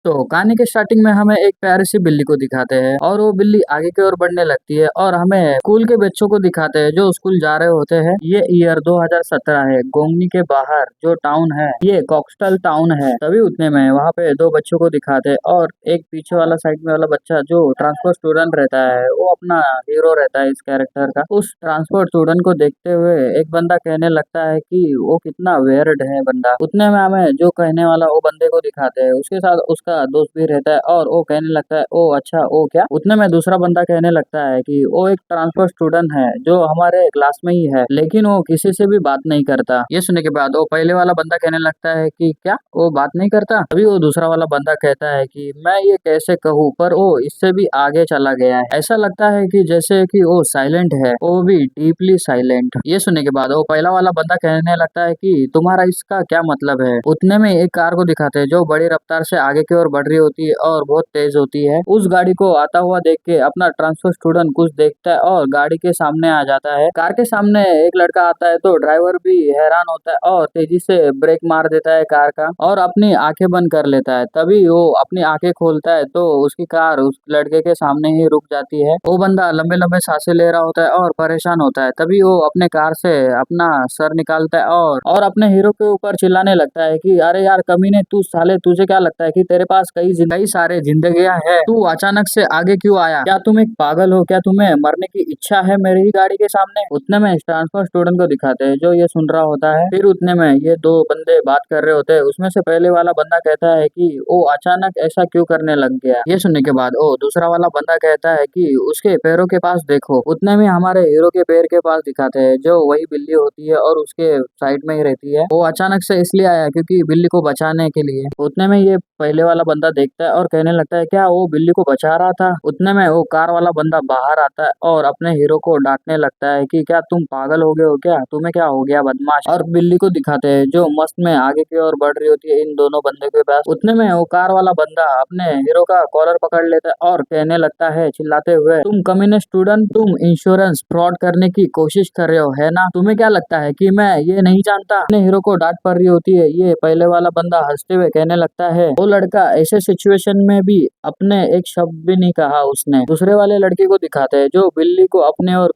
तो कहानी के स्टार्टिंग में हमें एक प्यारी सी बिल्ली को दिखाते हैं और वो बिल्ली आगे की ओर बढ़ने लगती है और हमें स्कूल के बच्चों को दिखाते हैं जो स्कूल जा रहे होते हैं। ये ईयर 2017 है। गोंगनी के बाहर जो टाउन है ये कॉक्सटल टाउन है। तभी उतने में वहाँ पे दो बच्चों को दिखाते हैं और एक पीछे वाला साइड में वाला बच्चा जो ट्रांसपोर्ट स्टूडेंट रहता है वो अपना हीरो रहता है इस कैरेक्टर का। उस ट्रांसपोर्ट स्टूडेंट को देखते हुए एक बंदा कहने लगता है कि वो कितना वेयर्ड है बंदा। उतने में हमें जो कहने वाला वो बंदे को दिखाते हैं, उसके साथ उसका दोस्त भी रहता है और वो कहने लगता है ओ अच्छा ओ क्या। उतने में दूसरा बंदा कहने लगता है कि वो एक ट्रांसपोर्ट स्टूडेंट है जो हमारे क्लास में ही है लेकिन वो किसी से भी बात नहीं करता। ये सुनने के बाद वो पहले वाला बंदा कहने लगता है कि क्या वो बात नहीं करता। अभी वो दूसरा वाला बंदा कहता है कि मैं ये कैसे कहूँ, पर वो इससे भी आगे चला गया है। ऐसा लगता है कि जैसे कि वो साइलेंट है, वो भी डीपली साइलेंट। ये सुनने के बाद वो पहला वाला बंदा कहने लगता है कि तुम्हारा इसका क्या मतलब है। उतने में एक कार को दिखाते हैं जो बड़ी रफ्तार से आगे की ओर बढ़ रही होती है और बहुत तेज होती है। उस गाड़ी को आता हुआ देख के अपना ट्रांसपोर्ट स्टूडेंट कुछ देखता है और गाड़ी के सामने आ जाता है। कार के सामने एक लड़का आता है तो ड्राइवर भी हैरान होता है और तेजी से ब्रेक मार देता है कार का और अपनी आंखें बंद कर लेता है। तभी वो अपनी आंखें खोलता है तो उसकी कार उस लड़के के सामने ही रुक जाती है। वो बंदा लंबे लंबे सांसें ले रहा होता है और परेशान होता है। तभी वो अपने कार से अपना सर निकालता है और अपने हीरो के ऊपर चिल्लाने लगता है कि अरे यार कमीने, तू साले, तुझे क्या लगता है कि तेरे पास कई सारे जिंदगियां हैं, तू अचानक से आगे क्यों आया? क्या तुम एक पागल हो? क्या तुम्हें मरने की इच्छा है मेरी ही गाड़ी के सामने? उतने में ट्रांसफर स्टूडेंट को दिखाते हैं जो ये सुन रहा होता है। फिर उतने में ये दो बंदे बात कर रहे होते हैं। उसमें से पहले वाला बंदा कहता है कि वो अचानक ऐसा क्यों करने लग गया। ये सुनने के बाद वो दूसरा वाला बंदा कहता है कि उसके पैरों के पास देखो। उतने में हमारे हीरो के पैर के पास दिखाते हैं जो वही बिल्ली होती है और उसके साइड में ही रहती है। वो अचानक से इसलिए आया क्योंकि बिल्ली को बचाने के लिए। उतने में ये पहले वाला बंदा देखता है और कहने लगता है क्या वो बिल्ली को बचा रहा था। उतने में वो कार वाला बंदा बाहर आता है और अपने हीरो को डांटने लगता है कि क्या तुम पागल हो गए हो क्या, तुम्हें क्या हो गया बदमाश। और बिल्ली को दिखाते हैं जो मस्त में आगे की ओर बढ़ रही होती है इन दोनों बंदे के पास। उतने में वो कार वाला बंदा अपने हीरो का कॉलर पकड़ लेता है और कहने लगता है चिल्लाते हुए, तुम कमीने स्टूडेंट, तुम इंश्योरेंस फ्रॉड करने की कोशिश कर रहे हो है ना? तुम्हें क्या लगता है कि मैं ये नहीं जानता? अपने हीरो को डांट पड़ रही होती है। ये पहले वाला बंदा हंसते हुए कहने लगता है वो लड़का ऐसे सिचुएशन में भी अपने एक शब्द भी नहीं कहा उसने। दूसरे वाले लड़के को दिखाते हैं जो बिल्ली को अपने और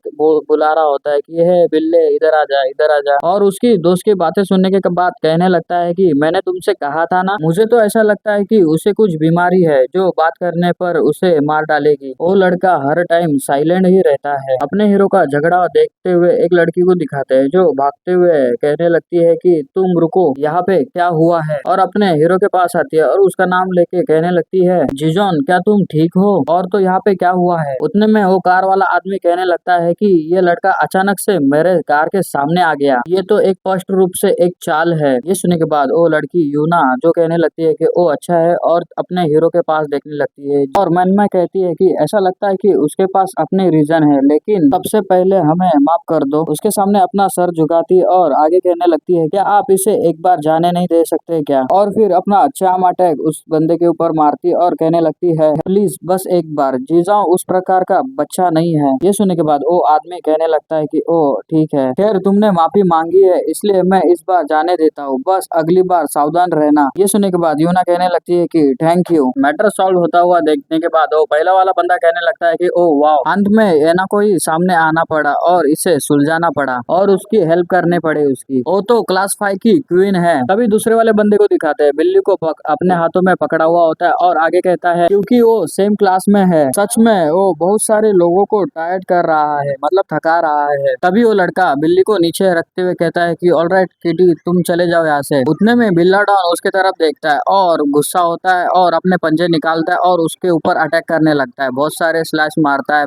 बुला रहा होता है कि ये बिल्ले इधर आ जा, इधर आ जा। और उसकी दोस्त की बातें सुनने के बाद कहने लगता है कि मैंने तुमसे कहा था ना। मुझे तो ऐसा लगता है कि उसे कुछ बीमारी है जो बात करने पर उसे मार डालेगी। वो लड़का हर टाइम साइलेंट ही रहता है। अपने हीरो का झगड़ा देखते हुए एक लड़की को दिखाते हैं जो भागते हुए कहने लगती है कि तुम रुको, यहाँ पे क्या हुआ है। और अपने हीरो के पास आती है और उसका नाम लेके कहने लगती है जीजॉन, क्या तुम ठीक हो? और तो यहाँ पे क्या हुआ है। उतने में वो कार वाला आदमी कहने लगता है कि ये लड़का अचानक से मेरे कार के सामने आ गया, ये तो एक स्पष्ट रूप से एक चाल है। ये सुनने के बाद वो लड़की यूना जो कहने लगती है कि ओ अच्छा है और अपने हीरो के पास देखने लगती है और मन में कहती है कि ऐसा लगता है कि उसके पास अपने रीजन है, लेकिन सबसे पहले हमें माफ कर दो। उसके सामने अपना सर झुकाती है और आगे कहने लगती है क्या आप इसे एक बार जाने नहीं दे सकते क्या। और फिर अपना चार्म अटैक उस बंदे के ऊपर मारती है और कहने लगती है प्लीज बस एक बार, जीजा उस प्रकार का बच्चा नहीं है। ये सुनने के बाद वो आदमी कहने लगता है कि ओ ठीक है, खैर तुमने माफी मांगी है इसलिए मैं इस बार जाने देता हूँ, बस अगली बार सावधान रहना। ये सुनने के बाद यूना कहने लगती है कि थैंक यू। मैटर सॉल्व होता हुआ देखने के बाद वो पहला वाला बंदा कहने लगता है कि ओ वाह, अंत में एना को ही सामने आना पड़ा और इसे सुलझाना पड़ा और उसकी हेल्प करने पड़े उसकी। वो तो क्लास 5 की क्वीन है। तभी दूसरे वाले बंदे को दिखाते हैं बिल्ली को अपने हाथों में पकड़ा हुआ होता है और आगे कहता है क्योंकि वो सेम क्लास में है, सच में वो बहुत सारे लोगों को टायर्ड कर रहा है, मतलब थका रहा है। तभी वो लड़का बिल्ली को नीचे रखते हुए कहता है कि ऑलराइट किटी, तुम चले जाओ यहाँ से। उतने में बिल्ला डॉन उसके तरफ देखता है और गुस्सा होता है और अपने पंजे निकालता है और उसके ऊपर अटैक करने लगता है, बहुत सारे स्लैश मारता है।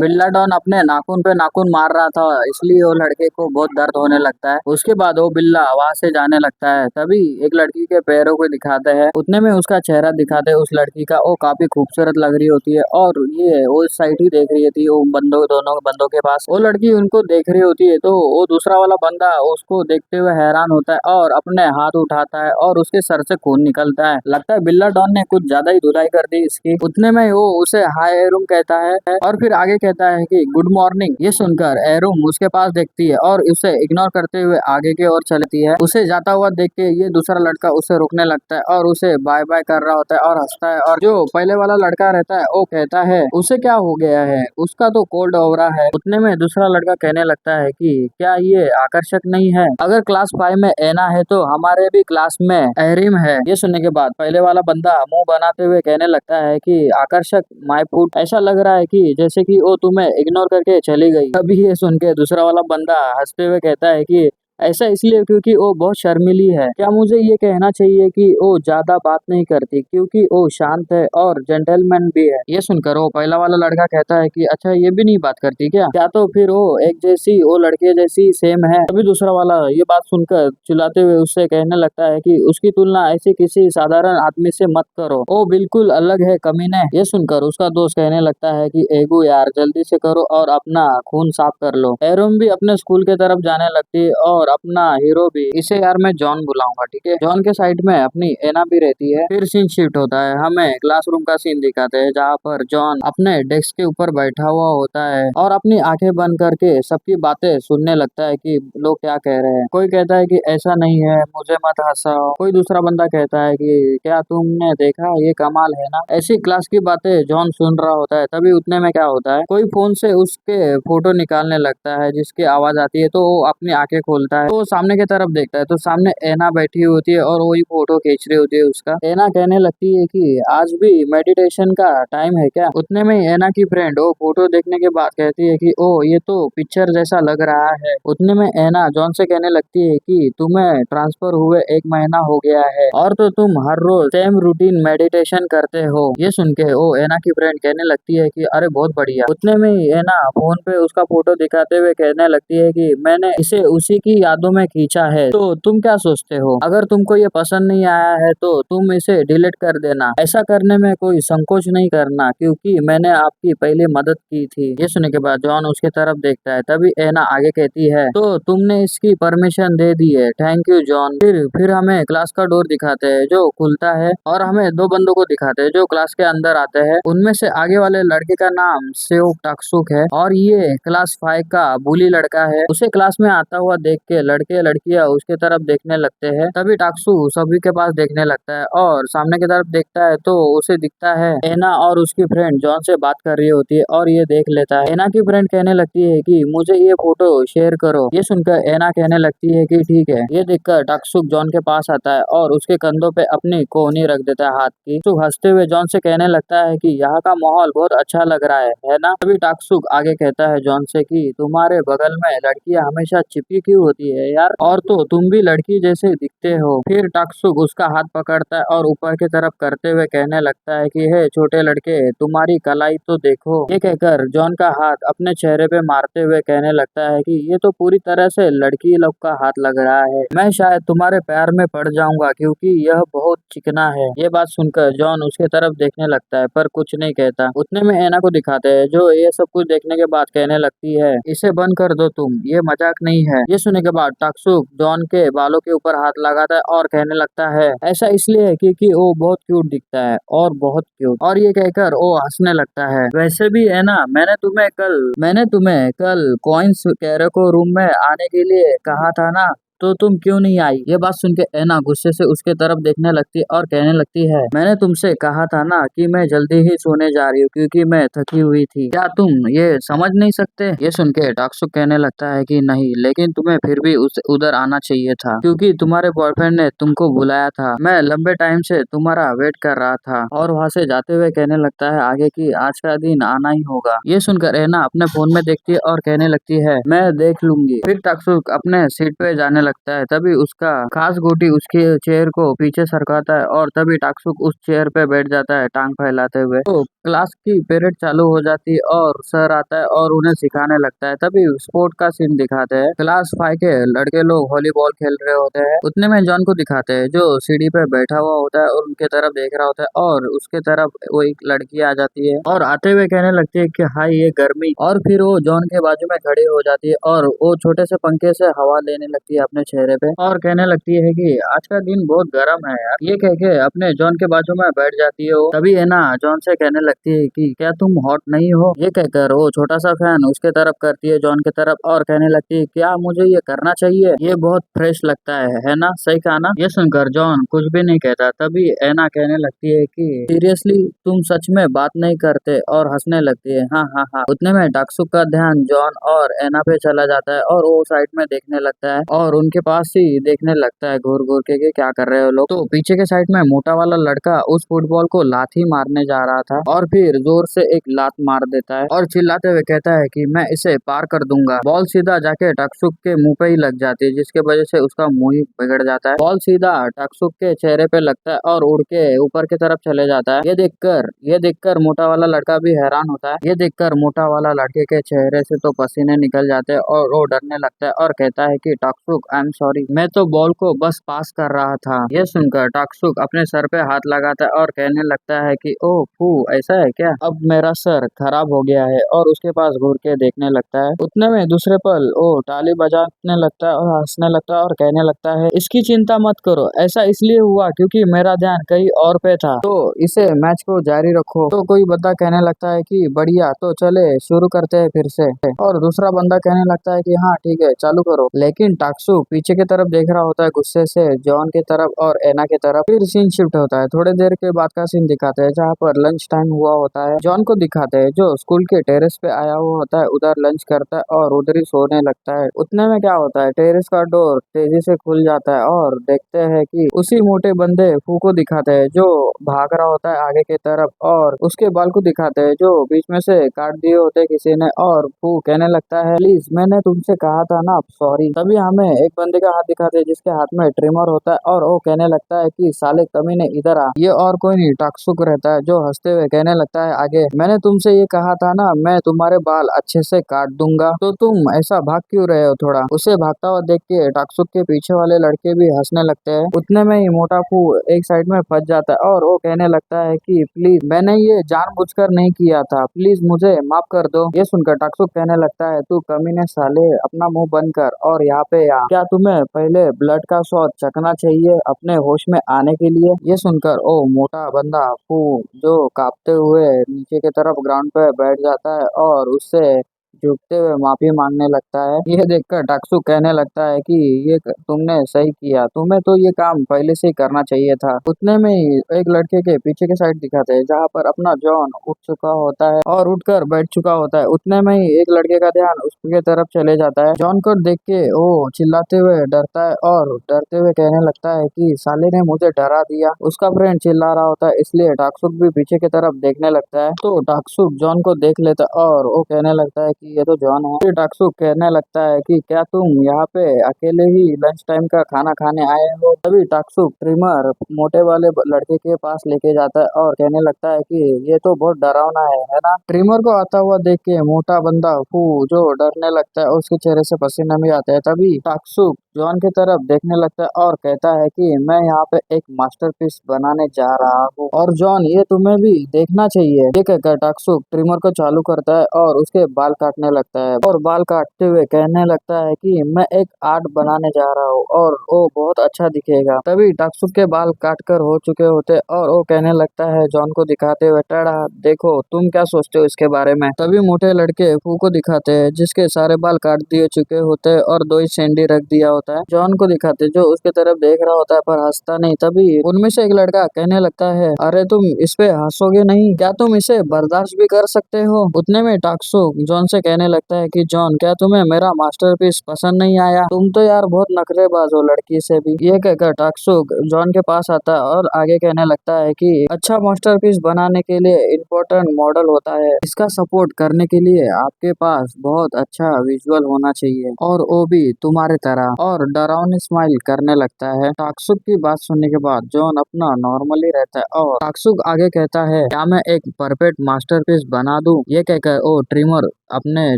बिल्ला डॉन अपने नाखून पे नाखून मार रहा था इसलिए वो लड़के को बहुत दर्द होने लगता है। उसके बाद वो बिल्ला वहां से जाने लगता है। तभी एक लड़की के पैरों को दिखाते हैं। उतने में उसका चेहरा दिखाते हैं उस लड़की का, वो काफी खूबसूरत लग रही होती है और ये वो साइड ही देख रही थी वो दोनों बंदों के पास। वो लड़की उनको देख रही होती है तो वो दूसरा वाला बंदा उसको देखते हुए हैरान होता है और अपने हाथ उठाता है और उसके सर से खून निकलता है। लगता है बिल्ला डॉन ने कुछ ज्यादा ही धुलाई कर दी इसकी। उतने में वो उसे हाय एरुम कहता है और फिर आगे कहता है कि गुड मॉर्निंग। ये सुनकर एरुम उसके पास देखती है और उसे इग्नोर करते हुए आगे की ओर चलती है। उसे जाता हुआ देख के ये दूसरा लड़का उसे रोकने लगता है और उसे बाय बाय एंजॉय कर रहा होता है और हंसता है। और जो पहले वाला लड़का रहता है वो कहता है उसे क्या हो गया है, उसका तो कोल्ड हो रहा है। उतने में दूसरा लड़का कहने लगता है कि क्या ये आकर्षक नहीं है, अगर क्लास 5 में एना है तो हमारे भी क्लास में एहरिम है। ये सुनने के बाद पहले वाला बंदा मुंह बनाते हुए कहने लगता है कि आकर्षक माय फुट, ऐसा लग रहा है कि जैसे कि वो तुम्हें इग्नोर करके चली गई। अभी ये सुन के दूसरा वाला बंदा हंसते हुए कहता है कि ऐसा इसलिए क्योंकि वो बहुत शर्मीली है। क्या मुझे ये कहना चाहिए कि वो ज्यादा बात नहीं करती क्योंकि वो शांत है और जेंटलमैन भी है। ये सुनकर वो पहला वाला लड़का कहता है कि अच्छा ये भी नहीं बात करती क्या, क्या तो फिर वो एक जैसी, वो लड़के जैसी सेम है। अभी दूसरा वाला ये बात सुनकर चिल्लाते हुए उससे कहने लगता है कि उसकी तुलना ऐसे किसी साधारण आदमी से मत करो, वो बिल्कुल अलग है कमीने। ये सुनकर उसका दोस्त कहने लगता है कि एगो यार जल्दी से करो और अपना खून साफ कर लो। एरोम भी अपने स्कूल के तरफ जाने लगती है और अपना हीरो भी, इसे यार मैं जॉन बुलाऊंगा, ठीक है। जॉन के साइड में अपनी एना भी रहती है। फिर सीन शिफ्ट होता है, हमें क्लासरूम का सीन दिखाते हैं जहाँ पर जॉन अपने डेस्क के ऊपर बैठा हुआ होता है और अपनी आंखें बंद करके सबकी बातें सुनने लगता है कि लोग क्या कह रहे हैं। कोई कहता है कि ऐसा नहीं है, मुझे मत हंसाओ। कोई दूसरा बंदा कहता है कि क्या तुमने देखा, ये कमाल है ना। ऐसी क्लास की बातें जॉन सुन रहा होता है। तभी उतने में क्या होता है, कोई फोन से उसके फोटो निकालने लगता है जिसकी आवाज आती है। तो वो अपनी आंखें खोलता है, तो सामने की तरफ देखता है तो सामने एना बैठी होती है और वही फोटो खींच रही होती है उसका। एना कहने लगती है कि आज भी मेडिटेशन का टाइम है क्या। उतने में एना की फ्रेंड वो फोटो देखने के बाद कहती है कि ओ ये तो पिक्चर जैसा लग रहा है। उतने में एना जॉन से कहने लगती है कि तुम्हें ट्रांसफर हुए 1 महीना हो गया है और तो तुम हर रोज सेम रूटीन मेडिटेशन करते हो। ये सुन के वो एना की फ्रेंड कहने लगती है कि अरे बहुत बढ़िया। उतने में एना फोन पे उसका फोटो दिखाते हुए कहने लगती है कि मैंने इसे उसी की यादों में खींचा है, तो तुम क्या सोचते हो, अगर तुमको ये पसंद नहीं आया है तो तुम इसे डिलीट कर देना। ऐसा करने में कोई संकोच नहीं करना क्योंकि मैंने आपकी पहले मदद की थी। ये सुनने के बाद जॉन उसके तरफ देखता है। तभी एना आगे कहती है तो तुमने इसकी परमिशन दे दी है, थैंक यू जॉन। फिर हमें क्लास का डोर दिखाते हैं जो खुलता है और हमें दो बंदों को दिखाते हैं जो क्लास के अंदर आते हैं। उनमें से आगे वाले लड़के का नाम सेओ टाक्सुक है और ये क्लास 5 का बुली लड़का है। उसे क्लास में आता हुआ देख के लड़के लड़कियां उसके तरफ देखने लगते हैं। तभी टाक्सू सभी के पास देखने लगता है और सामने की तरफ देखता है तो उसे दिखता है एना और उसकी फ्रेंड जॉन से बात कर रही होती है और ये देख लेता है। एना की फ्रेंड कहने लगती है कि मुझे ये फोटो शेयर करो। ये सुनकर एना कहने लगती है कि ठीक है। ये देखकर टाक्सुक जॉन के पास आता है और उसके कंधों पे अपनी कोहनी रख देता है हाथ की। तो हंसते हुए जॉन से कहने लगता है कि यहाँ का माहौल बहुत अच्छा लग रहा है ना। तभी टाक्सुक आगे कहता है जॉन से कि तुम्हारे बगल में लड़कियां हमेशा चिपकी क्यों होती है यार, और तो तुम भी लड़की जैसे दिखते हो। फिर टाक्सुक उसका हाथ पकड़ता है और ऊपर की तरफ करते हुए कहने लगता है कि हे छोटे लड़के, तुम्हारी कलाई तो देखो। ये कहकर जॉन का हाथ अपने चेहरे पे मारते हुए कहने लगता है कि ये तो पूरी तरह से लड़की लोग का हाथ लग रहा है, मैं शायद तुम्हारे प्यार में पड़ जाऊंगा क्योंकि यह बहुत चिकना है। ये बात सुनकर जॉन उसके तरफ देखने लगता है पर कुछ नहीं कहता। उतने में एना को दिखाते हैं जो ये सब कुछ देखने के बाद कहने लगती है इसे बंद कर दो तुम, ये मजाक नहीं है। ये सुनने के बाद टाक्सुक जॉन के बालों के ऊपर हाथ लगाता है और कहने लगता है ऐसा इसलिए है क्योंकि वो बहुत क्यूट दिखता है और बहुत क्यूट। और ये कहकर वो हंसने लगता है। वैसे भी है ना, मैंने तुम्हें कल कॉइन्स कैरेको रूम में आने के लिए कहा था ना, तो तुम क्यों नहीं आई। ये बात सुन के एना गुस्से से उसके तरफ देखने लगती है और कहने लगती है मैंने तुमसे कहा था ना कि मैं जल्दी ही सोने जा रही हूँ क्योंकि मैं थकी हुई थी, क्या तुम ये समझ नहीं सकते। ये सुन के टाक्सुक कहने लगता है कि नहीं, लेकिन तुम्हें फिर भी उधर आना चाहिए था क्योंकि तुम्हारे बॉयफ्रेंड ने तुमको बुलाया था। मैं लंबे टाइम से तुम्हारा वेट कर रहा था। और वहाँ से जाते हुए कहने लगता है आगे की आज का दिन आना ही होगा। ये सुनकर एना अपने फोन में देखती है और कहने लगती है मैं देख लूंगी। फिर टाक्सुक अपने सीट पे जाने लगता है। तभी उसका खास गोटी उसके चेयर को पीछे सरकाता है और तभी टाक्सुक उस चेयर पे बैठ जाता है टांग फैलाते हुए। तो क्लास की पीरियड चालू हो जाती है और सर आता है और उन्हें सिखाने लगता है। तभी स्पोर्ट का सीन दिखाते हैं। क्लास 5 के लड़के लोग वॉलीबॉल खेल रहे होते हैं। उतने में जॉन को दिखाते हैं जो सीढ़ी पे बैठा हुआ होता है और उनके तरफ देख रहा होता है और उसके तरफ वो एक लड़की आ जाती है और आते हुए कहने लगती है कि हाय ये गर्मी। और फिर वो जॉन के बाजू में खड़ी हो जाती है और वो छोटे से पंखे से हवा लेने लगती है अपने अपने चेहरे पे और कहने लगती है कि आज का दिन बहुत गर्म है यार। ये कह के अपने जॉन के बाजू में बैठ जाती है वो। तभी है ना जॉन से कहने लगती है कि क्या तुम हॉट नहीं हो। ये कहकर वो छोटा सा फैन उसके तरफ करती है, जॉन की तरफ, और कहने लगती है क्या मुझे ये करना चाहिए, ये बहुत फ्रेश लगता है ना, सही कहा ना। ये सुनकर जॉन कुछ भी नहीं कहता। तभी एना कहने लगती है कि सीरियसली तुम सच में बात नहीं करते, और हंसने लगती है। हाँ हाँ हाँ। उतने में टाक्सुक का ध्यान जॉन और एना पे चला जाता है और वो साइड में देखने लगता है और उनके पास ही देखने लगता है घूर घूर के क्या कर रहे हो लोग। तो पीछे के साइड में मोटा वाला लड़का उस फुटबॉल को लाठी मारने जा रहा था और फिर जोर से एक लात मार देता है और चिल्लाते हुए कहता है कि मैं इसे पार कर दूंगा। बॉल सीधा जाके टाक्सुक के मुंह पे ही लग जाती है, जिसके वजह से उसका मुंह ही बिगड़ जाता है। बॉल सीधा टाक्सुक के चेहरे पे लगता है और उड़ के ऊपर की तरफ चले जाता है। ये देखकर मोटा वाला लड़का भी हैरान होता है। ये देखकर मोटा वाला लड़के के चेहरे से तो पसीने निकल जाते हैं और वो डरने लगता है और कहता है कि टाक्सुक आई एम सॉरी, मैं तो बॉल को बस पास कर रहा था। ये सुनकर टाक्सुक अपने सर पे हाथ लगाता है और कहने लगता है कि ओह फू, ऐसा है क्या, अब मेरा सर खराब हो गया है, और उसके पास घूर के देखने लगता है। उतने में दूसरे पल वो ताली बजाने लगता है और हंसने लगता है और कहने लगता है इसकी चिंता मत करो, ऐसा इसलिए हुआ क्योंकि मेरा ध्यान कहीं और पे था, तो इसे मैच को जारी रखो। तो कोई बंदा कहने लगता है कि बढ़िया, तो चले शुरू करते हैं फिर से, और दूसरा बंदा कहने लगता है कि हाँ ठीक है चालू करो। लेकिन टाक्सुक पीछे की तरफ देख रहा होता है गुस्से से जॉन की तरफ और एना की तरफ। फिर सीन शिफ्ट होता है, थोड़ी देर के बाद का सीन दिखाते हैं जहाँ पर लंच टाइम हुआ होता है। जॉन को दिखाते हैं जो स्कूल के टेरेस पे आया हुआ होता है, उधर लंच करता है और उधर ही सोने लगता है। उतने में क्या होता है, टेरेस का डोर तेजी से खुल जाता है और देखते हैं कि उसी मोटे बंदे फू को दिखाते हैं जो भाग रहा होता है आगे की तरफ, और उसके बाल को दिखाते हैं जो बीच में से काट दिए होते हैं किसी ने, और फू कहने लगता है प्लीज मैंने तुमसे कहा था ना, सॉरी। तभी हमें एक बंदे का हाथ दिखाते हैं जिसके हाथ में ट्रिमर होता है और वो कहने लगता है कि साले कमीने इधर आ। ये और कोई नहीं टाक्सुक रहता है जो हंसते हुए कहने लगता है आगे, मैंने तुमसे ये कहा था ना मैं तुम्हारे बाल अच्छे से काट दूंगा, तो तुम ऐसा भाग क्यों रहे हो थोड़ा। उसे भागता हुआ देख के टाक्सुक के पीछे वाले लड़के भी हंसने लगते हैं। उतने में ही मोटा फू एक साइड में फंस जाता है और वो कहने लगता है कि प्लीज मैंने ये जानबूझकर नहीं किया था, प्लीज मुझे माफ कर दो। ये सुनकर टाक्सुक कहने लगता है तू कमीने साले अपना मुंह बंद कर और यहाँ पे आ, क्या तुम्हें पहले ब्लड का स्वाद चखना चाहिए अपने होश में आने के लिए। ये सुनकर ओ मोटा बंदा फू जो कांपते हुए नीचे की तरफ ग्राउंड पे बैठ जाता है और उससे झुकते हुए माफी मांगने लगता है। ये देखकर टाक्सुक कहने लगता है कि तुमने सही किया, तुम्हें तो ये काम पहले से ही करना चाहिए था। उतने में ही एक लड़के के पीछे के साइड दिखाते हैं जहाँ पर अपना जॉन उठ चुका होता है और उठकर बैठ चुका होता है। उतने में ही एक लड़के का ध्यान उसके तरफ चले जाता है। जॉन को देख के वो चिल्लाते हुए डरता है और डरते हुए कहने लगता है कि साले ने मुझे डरा दिया। उसका फ्रेंड चिल्ला रहा होता है इसलिए टाक्सुक भी पीछे की तरफ देखने लगता है। तो टाक्सुक जॉन को देख लेता है और वो कहने लगता है कि ये तो जॉन है। फिर टाक्सुक कहने लगता है कि क्या तुम यहाँ पे अकेले ही लंच टाइम का खाना खाने आए हो। तभी टाक्सुक ट्रिमर मोटे वाले लड़के के पास लेके जाता है और कहने लगता है कि ये तो बहुत डरावना है ना। ट्रिमर को आता हुआ देख के मोटा बंदा फू जो डरने लगता है और उसके चेहरे से पसीना भी आता है। तभी टाक्सुक जॉन की तरफ देखने लगता है और कहता है कि मैं यहाँ पे एक मास्टरपीस बनाने जा रहा हूँ और जॉन ये तुम्हें भी देखना चाहिए। ये कहकर टाक्सुक ट्रिमर को चालू करता है और उसके बाल काटने लगता है और बाल काटते हुए कहने लगता है कि मैं एक आर्ट बनाने जा रहा हूँ और वो बहुत अच्छा दिखेगा। तभी टाक्सुक के बाल काट कर हो चुके होते और वो कहने लगता है जॉन को दिखाते हुए टड़ा देखो तुम क्या सोचते हो इसके बारे में। तभी मोटे लड़के फू को दिखाते हैं जिसके सारे बाल काट दिए चुके होते हैं और दो ही सैंडी रख दिया होता है। जॉन को दिखाते जो उसके तरफ देख रहा होता है पर हंसता नहीं। तभी उनमें से एक लड़का कहने लगता है अरे तुम इस पे हंसोगे नहीं क्या, तुम इसे बर्दाश्त भी कर सकते हो। उतने में टाक्सुक जॉन से कहने लगता है कि जॉन क्या तुम्हें मेरा मास्टरपीस पसंद नहीं आया, तुम तो यार बहुत नखरेबाज हो लड़की से भी। ये कहकर टाक्सुक जॉन के पास आता है और आगे कहने लगता है कि अच्छा मास्टरपीस बनाने के लिए इम्पोर्टेंट मॉडल होता है, इसका सपोर्ट करने के लिए आपके पास बहुत अच्छा विजुअल होना चाहिए और वो भी तुम्हारे तरह, और डरावनी स्माइल करने लगता है। टाक्सुक की बात सुनने के बाद जॉन अपना नॉर्मली रहता है और टाक्सुक आगे कहता है क्या मैं एक परफेक्ट मास्टरपीस बना दूं। ये कहकर वो ट्रिमर अपने अपने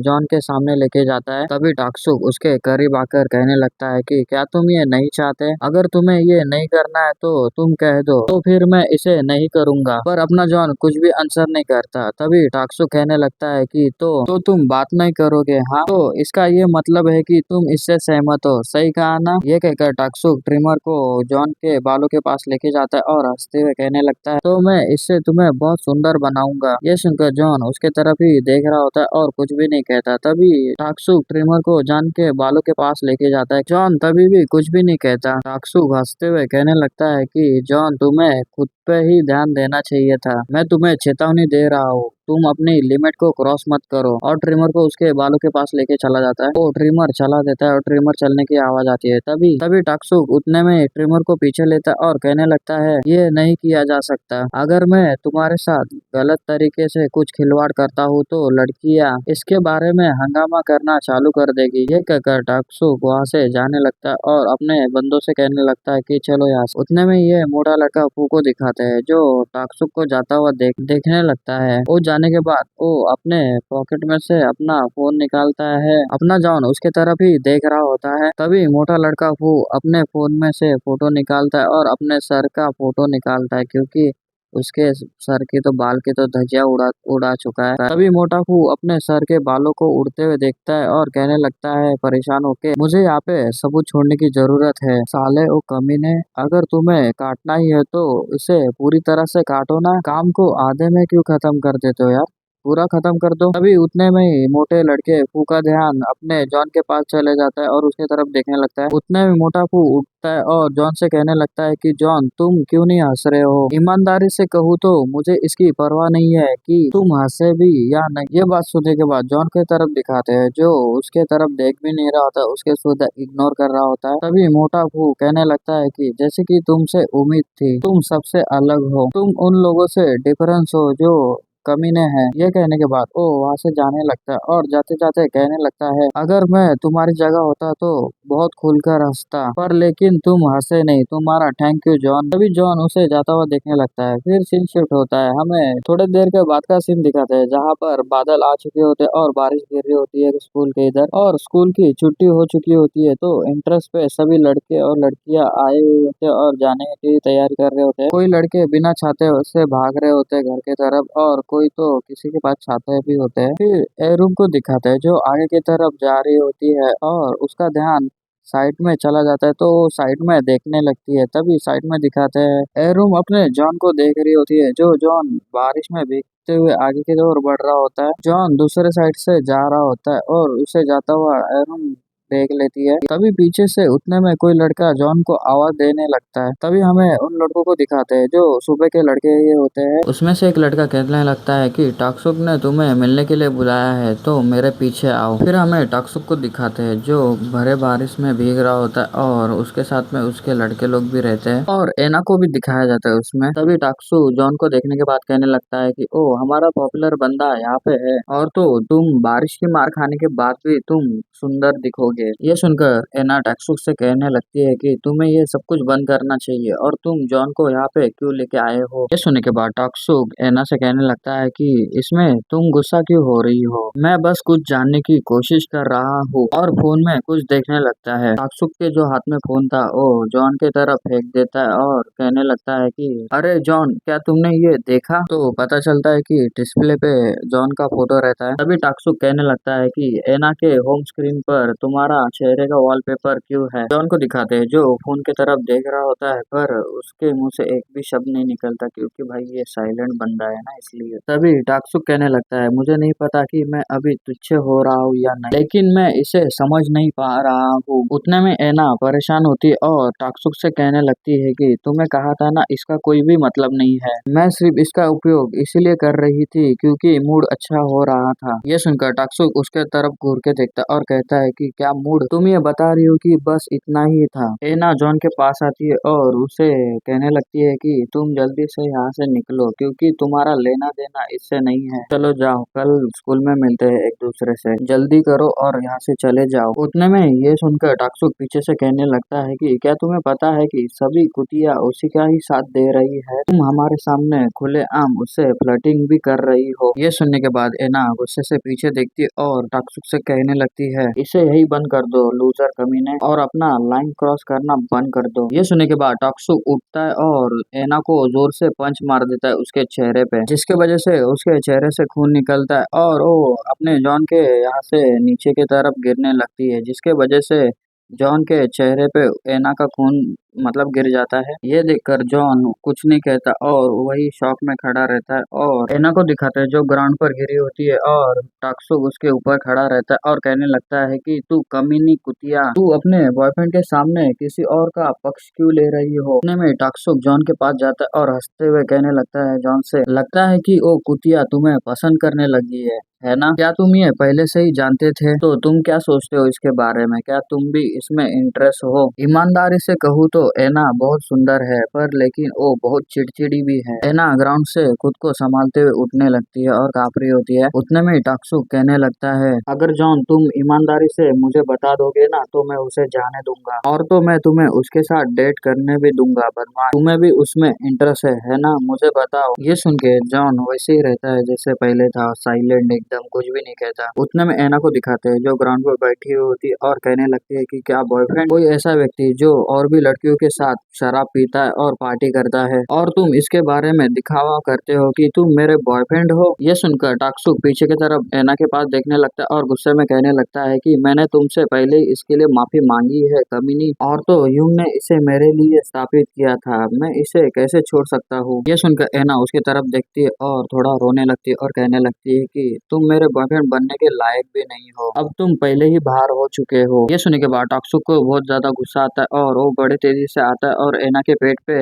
जॉन के सामने लेके जाता है। तभी टाक्सुक उसके करीब आकर कहने लगता है कि क्या तुम ये नहीं चाहते? अगर तुम्हें ये नहीं करना है तो तुम कह दो, तो फिर मैं इसे नहीं करूंगा। पर अपना जॉन कुछ भी आंसर नहीं करता। तभी टाक्सुक कहने लगता है कि तो तुम बात नहीं करोगे? हाँ, तो इसका ये मतलब है कि तुम इससे सहमत हो, सही कहा ना? ये कहकर टाक्सुक ट्रिमर को जॉन के बालों के पास लेके जाता है और हंसते हुए कहने लगता है, तो मैं इससे तुम्हें बहुत सुंदर बनाऊंगा। ये सुनकर जॉन उसके तरफ ही देख रहा होता है और कुछ भी नहीं कहता। तभी टाक्सुक ट्रिमर को जॉन के बालों के पास लेके जाता है। जॉन तभी भी कुछ भी नहीं कहता। टाक्सुक हंसते हुए कहने लगता है कि जॉन, तुम्हें खुद पे ही ध्यान देना चाहिए था। मैं तुम्हें चेतावनी दे रहा हूँ, तुम अपनी लिमिट को क्रॉस मत करो। और ट्रिमर को उसके बालों के पास लेके चला जाता है। वो ट्रिमर चला देता है और ट्रिमर चलने की आवाज आती है। तभी टाक्सुक उतने में ट्रिमर को पीछे लेता है और कहने लगता है, ये नहीं किया जा सकता। अगर मैं तुम्हारे साथ गलत तरीके से कुछ खिलवाड़ करता हूँ तो लड़कियाँ इसके बारे में हंगामा करना चालू कर देगी। ये कहकर टाक्सुक वहाँ से जाने लगता है और अपने बंदों से कहने लगता है कि चलो यहाँ से। उतने में ये मोटा लड़का फू को दिखाते हैं, जो टाक्सुक को जाता हुआ देखने लगता है। वो जाने के बाद वो अपने पॉकेट में से अपना फोन निकालता है। अपना जॉन उसके तरफ ही देख रहा होता है। तभी मोटा लड़का फू अपने फोन में से फोटो निकालता है और अपने सर का फोटो निकालता है, क्योंकि उसके सर की तो बाल की तो धज्जियां उड़ा चुका है। तभी मोटा फू अपने सर के बालों को उड़ते हुए देखता है और कहने लगता है परेशान होके, मुझे यहाँ पे सबूत छोड़ने की जरूरत है। साले ओ कमीने, अगर तुम्हें काटना ही है तो इसे पूरी तरह से काटो ना, काम को आधे में क्यों खत्म कर देते हो यार, पूरा खत्म कर दो। तभी उतने में ही मोटे लड़के फू का ध्यान अपने जॉन के पास चले जाता है और उसकी तरफ देखने लगता है। उतने में मोटा फू उठता है और जॉन से कहने लगता है कि जॉन, तुम क्यों नहीं हंस रहे हो? ईमानदारी से कहूँ तो मुझे इसकी परवाह नहीं है कि तुम हंसे भी या नहीं। ये बात सुनने के बाद जॉन की तरफ दिखाते हैं, जो उसके तरफ देख भी नहीं रहा होता, उसके सुधा इग्नोर कर रहा होता है। तभी मोटा फू कहने लगता है कि जैसे कि तुमसे उम्मीद थी, तुम सबसे अलग हो, तुम उन लोगों से डिफरेंस हो जो कमीने हैं। ये कहने के बाद वो वहाँ से जाने लगता है और जाते जाते कहने लगता है, अगर मैं तुम्हारी जगह होता तो बहुत खुलकर हंसता, पर लेकिन तुम हंसे नहीं। तुम्हारा थैंक यू जॉन। तभी जॉन उसे जाता हुआ देखने लगता है। फिर सीन शिफ्ट होता है। हमें थोड़ी देर के बाद का सीन दिखाते हैं, जहाँ पर बादल आ चुके होते हैं और बारिश गिर रही होती है स्कूल के इधर, और स्कूल की छुट्टी हो चुकी होती है। तो इंट्रेंस पे सभी लड़के और लड़कियां आए हुए होते हैं और जाने की तैयारी कर रहे होते हैं। कोई लड़के बिना छाते से भाग रहे होते हैं घर के तरफ, और कोई तो किसी के पास छाते भी होते हैं। फिर ए रूम को दिखाते हैं, जो आगे की तरफ जा रही होती है और उसका ध्यान साइड में चला जाता है, तो वो साइड में देखने लगती है। तभी साइड में दिखाते हैं ए रूम अपने जॉन को देख रही होती है, जो जॉन बारिश में भीगते हुए आगे की ओर बढ़ रहा होता है। जॉन दूसरे साइड से जा रहा होता है और उसे जाता हुआ ए रूम देख लेती है। तभी पीछे से उतने में कोई लड़का जॉन को आवाज देने लगता है। तभी हमें उन लड़कों को दिखाते हैं जो सुबह के लड़के ये होते हैं। उसमें से एक लड़का कहने लगता है कि टाक्सुक ने तुम्हें मिलने के लिए बुलाया है, तो मेरे पीछे आओ। फिर हमें टाक्सुक को दिखाते हैं, जो भरे बारिश में भीग रहा होता है और उसके साथ में उसके लड़के लोग भी रहते हैं, और एना को भी दिखाया जाता है उसमें। तभी टाक्सुक जॉन को देखने के बाद कहने लगता है कि ओ, हमारा पॉपुलर बंदा यहाँ पे है, और तो तुम बारिश की मार खाने के बाद भी तुम सुंदर दिखोगे। ये सुनकर एना टाक्सुक से कहने लगती है कि तुम्हें ये सब कुछ बंद करना चाहिए, और तुम जॉन को यहाँ पे क्यों लेके आए हो? ये सुनने के बाद टाक्सुक एना से कहने लगता है कि इसमें तुम गुस्सा क्यों हो रही हो? मैं बस कुछ जानने की कोशिश कर रहा हूँ। और फोन में कुछ देखने लगता है। टाक्सुक के जो हाथ में फोन था वो जॉन के तरफ फेंक देता है और कहने लगता है कि अरे जॉन, क्या तुमने ये देखा? तो पता चलता है कि डिस्प्ले पे जॉन का फोटो रहता है। तभी टाक्सुक कहने लगता है कि एना के होम स्क्रीन पर तुम्हारा चेहरे का वॉलपेपर क्यों है? जॉन को दिखाते हैं, जो फोन की तरफ देख रहा होता है, पर उसके मुंह से एक भी शब्द नहीं निकलता, क्योंकि भाई ये साइलेंट बंदा है ना, इसलिए। तभी टाक्सुक कहने लगता है, मुझे नहीं पता कि मैं अभी तुच्छ हो रहा हूँ या नहीं, लेकिन मैं इसे समझ नहीं पा रहा हूँ। उतने में एना परेशान होती है और टाक्सुक से कहने लगती है कि तुम्हें कहा था ना, इसका कोई भी मतलब नहीं है। मैं सिर्फ इसका उपयोग इसीलिए कर रही थी क्योंकि मूड अच्छा हो रहा था। ये सुनकर टाक्सुक उसके तरफ घूर के देखता है और कहता है कि क्या मूड, तुम ये बता रही हो कि बस इतना ही था। एना जॉन के पास आती है और उसे कहने लगती है कि तुम जल्दी से यहाँ से निकलो क्योंकि तुम्हारा लेना देना इससे नहीं है। चलो जाओ, कल स्कूल में मिलते हैं एक दूसरे से, जल्दी करो और यहाँ से चले जाओ। उतने में ये सुनकर टाक्सुक पीछे से कहने लगता है कि क्या तुम्हें पता है कि सभी कुतिया उसी का ही साथ दे रही है, तुम हमारे सामने खुलेआम उससे फ्लर्टिंग भी कर रही हो। ये सुनने के बाद एना गुस्से से पीछे देखती है और टाक्सुक से कहने लगती है इसे यही बंद कर दो लूजर कमीने, और अपना लाइन क्रॉस करना बंद कर दो। ये सुनने के बाद टाक्सुक उठता है और एना को जोर से पंच मार देता है उसके चेहरे पे, जिसके वजह से उसके चेहरे से खून निकलता है और वो अपने जॉन के यहाँ से नीचे की तरफ गिरने लगती है, जिसके वजह से जॉन के चेहरे पे एना का खून मतलब गिर जाता है। ये देखकर जॉन कुछ नहीं कहता और वही शॉक में खड़ा रहता है और एना को दिखाता है जो ग्राउंड पर गिरी होती है और टाक्सुक उसके ऊपर खड़ा रहता है और कहने लगता है कि तू कमीनी कुतिया, तू अपने बॉयफ्रेंड के सामने किसी और का पक्ष क्यों ले रही हो। इतने में टाक्सुक जॉन के पास जाता है और हंसते हुए कहने लगता है जॉन से, लगता है कि ओ कुतिया तुम्हें पसंद करने लगी है ना? क्या तुम ये पहले से ही जानते थे? तो तुम क्या सोचते हो इसके बारे में? क्या तुम भी इसमें इंटरेस्ट हो? ईमानदारी से कहूँ तो एना बहुत सुंदर है, पर लेकिन वो बहुत चिड़चिड़ी भी है। एना ग्राउंड से खुद को संभालते हुए उठने लगती है और काफरी होती है। उतने में टाक्सुक कहने लगता है अगर जॉन तुम ईमानदारी से मुझे बता दोगे ना तो मैं उसे जाने दूंगा, और तो मैं तुम्हें उसके साथ डेट करने भी दूंगा। बदमाश, तुम्हें भी उसमें इंटरेस्ट है ना? मुझे बताओ। ये सुन के जॉन वैसे ही रहता है जैसे पहले था, साइलेंट, एकदम कुछ भी नहीं कहता। उतने में एना को दिखाते हैं जो ग्राउंड पर बैठी हुई होती है और कहने लगती है कि क्या बॉयफ्रेंड कोई ऐसा व्यक्ति जो और भी लड़कियों के साथ शराब पीता है और पार्टी करता है, और तुम इसके बारे में दिखावा करते हो कि तुम मेरे बॉयफ्रेंड हो। ये सुनकर टाक्सुक पीछे की तरफ एना के पास देखने लगता है और गुस्से में कहने लगता है कि मैंने तुमसे पहले ही इसके लिए माफी मांगी है कमीनी, और तो यूंग ने इसे मेरे लिए स्थापित किया था, मैं इसे कैसे छोड़ सकता हूँ। ये सुनकर एना उसकी तरफ देखती है और थोड़ा रोने लगती है और कहने लगती है कि तुम मेरे बॉयफ्रेंड बनने के लायक भी नहीं हो, अब तुम पहले ही बाहर हो चुके हो। ये सुनने के बाद टाक्सुक को बहुत ज्यादा गुस्सा आता है और वो बड़ी तेजी से आता है और एना के पेट पे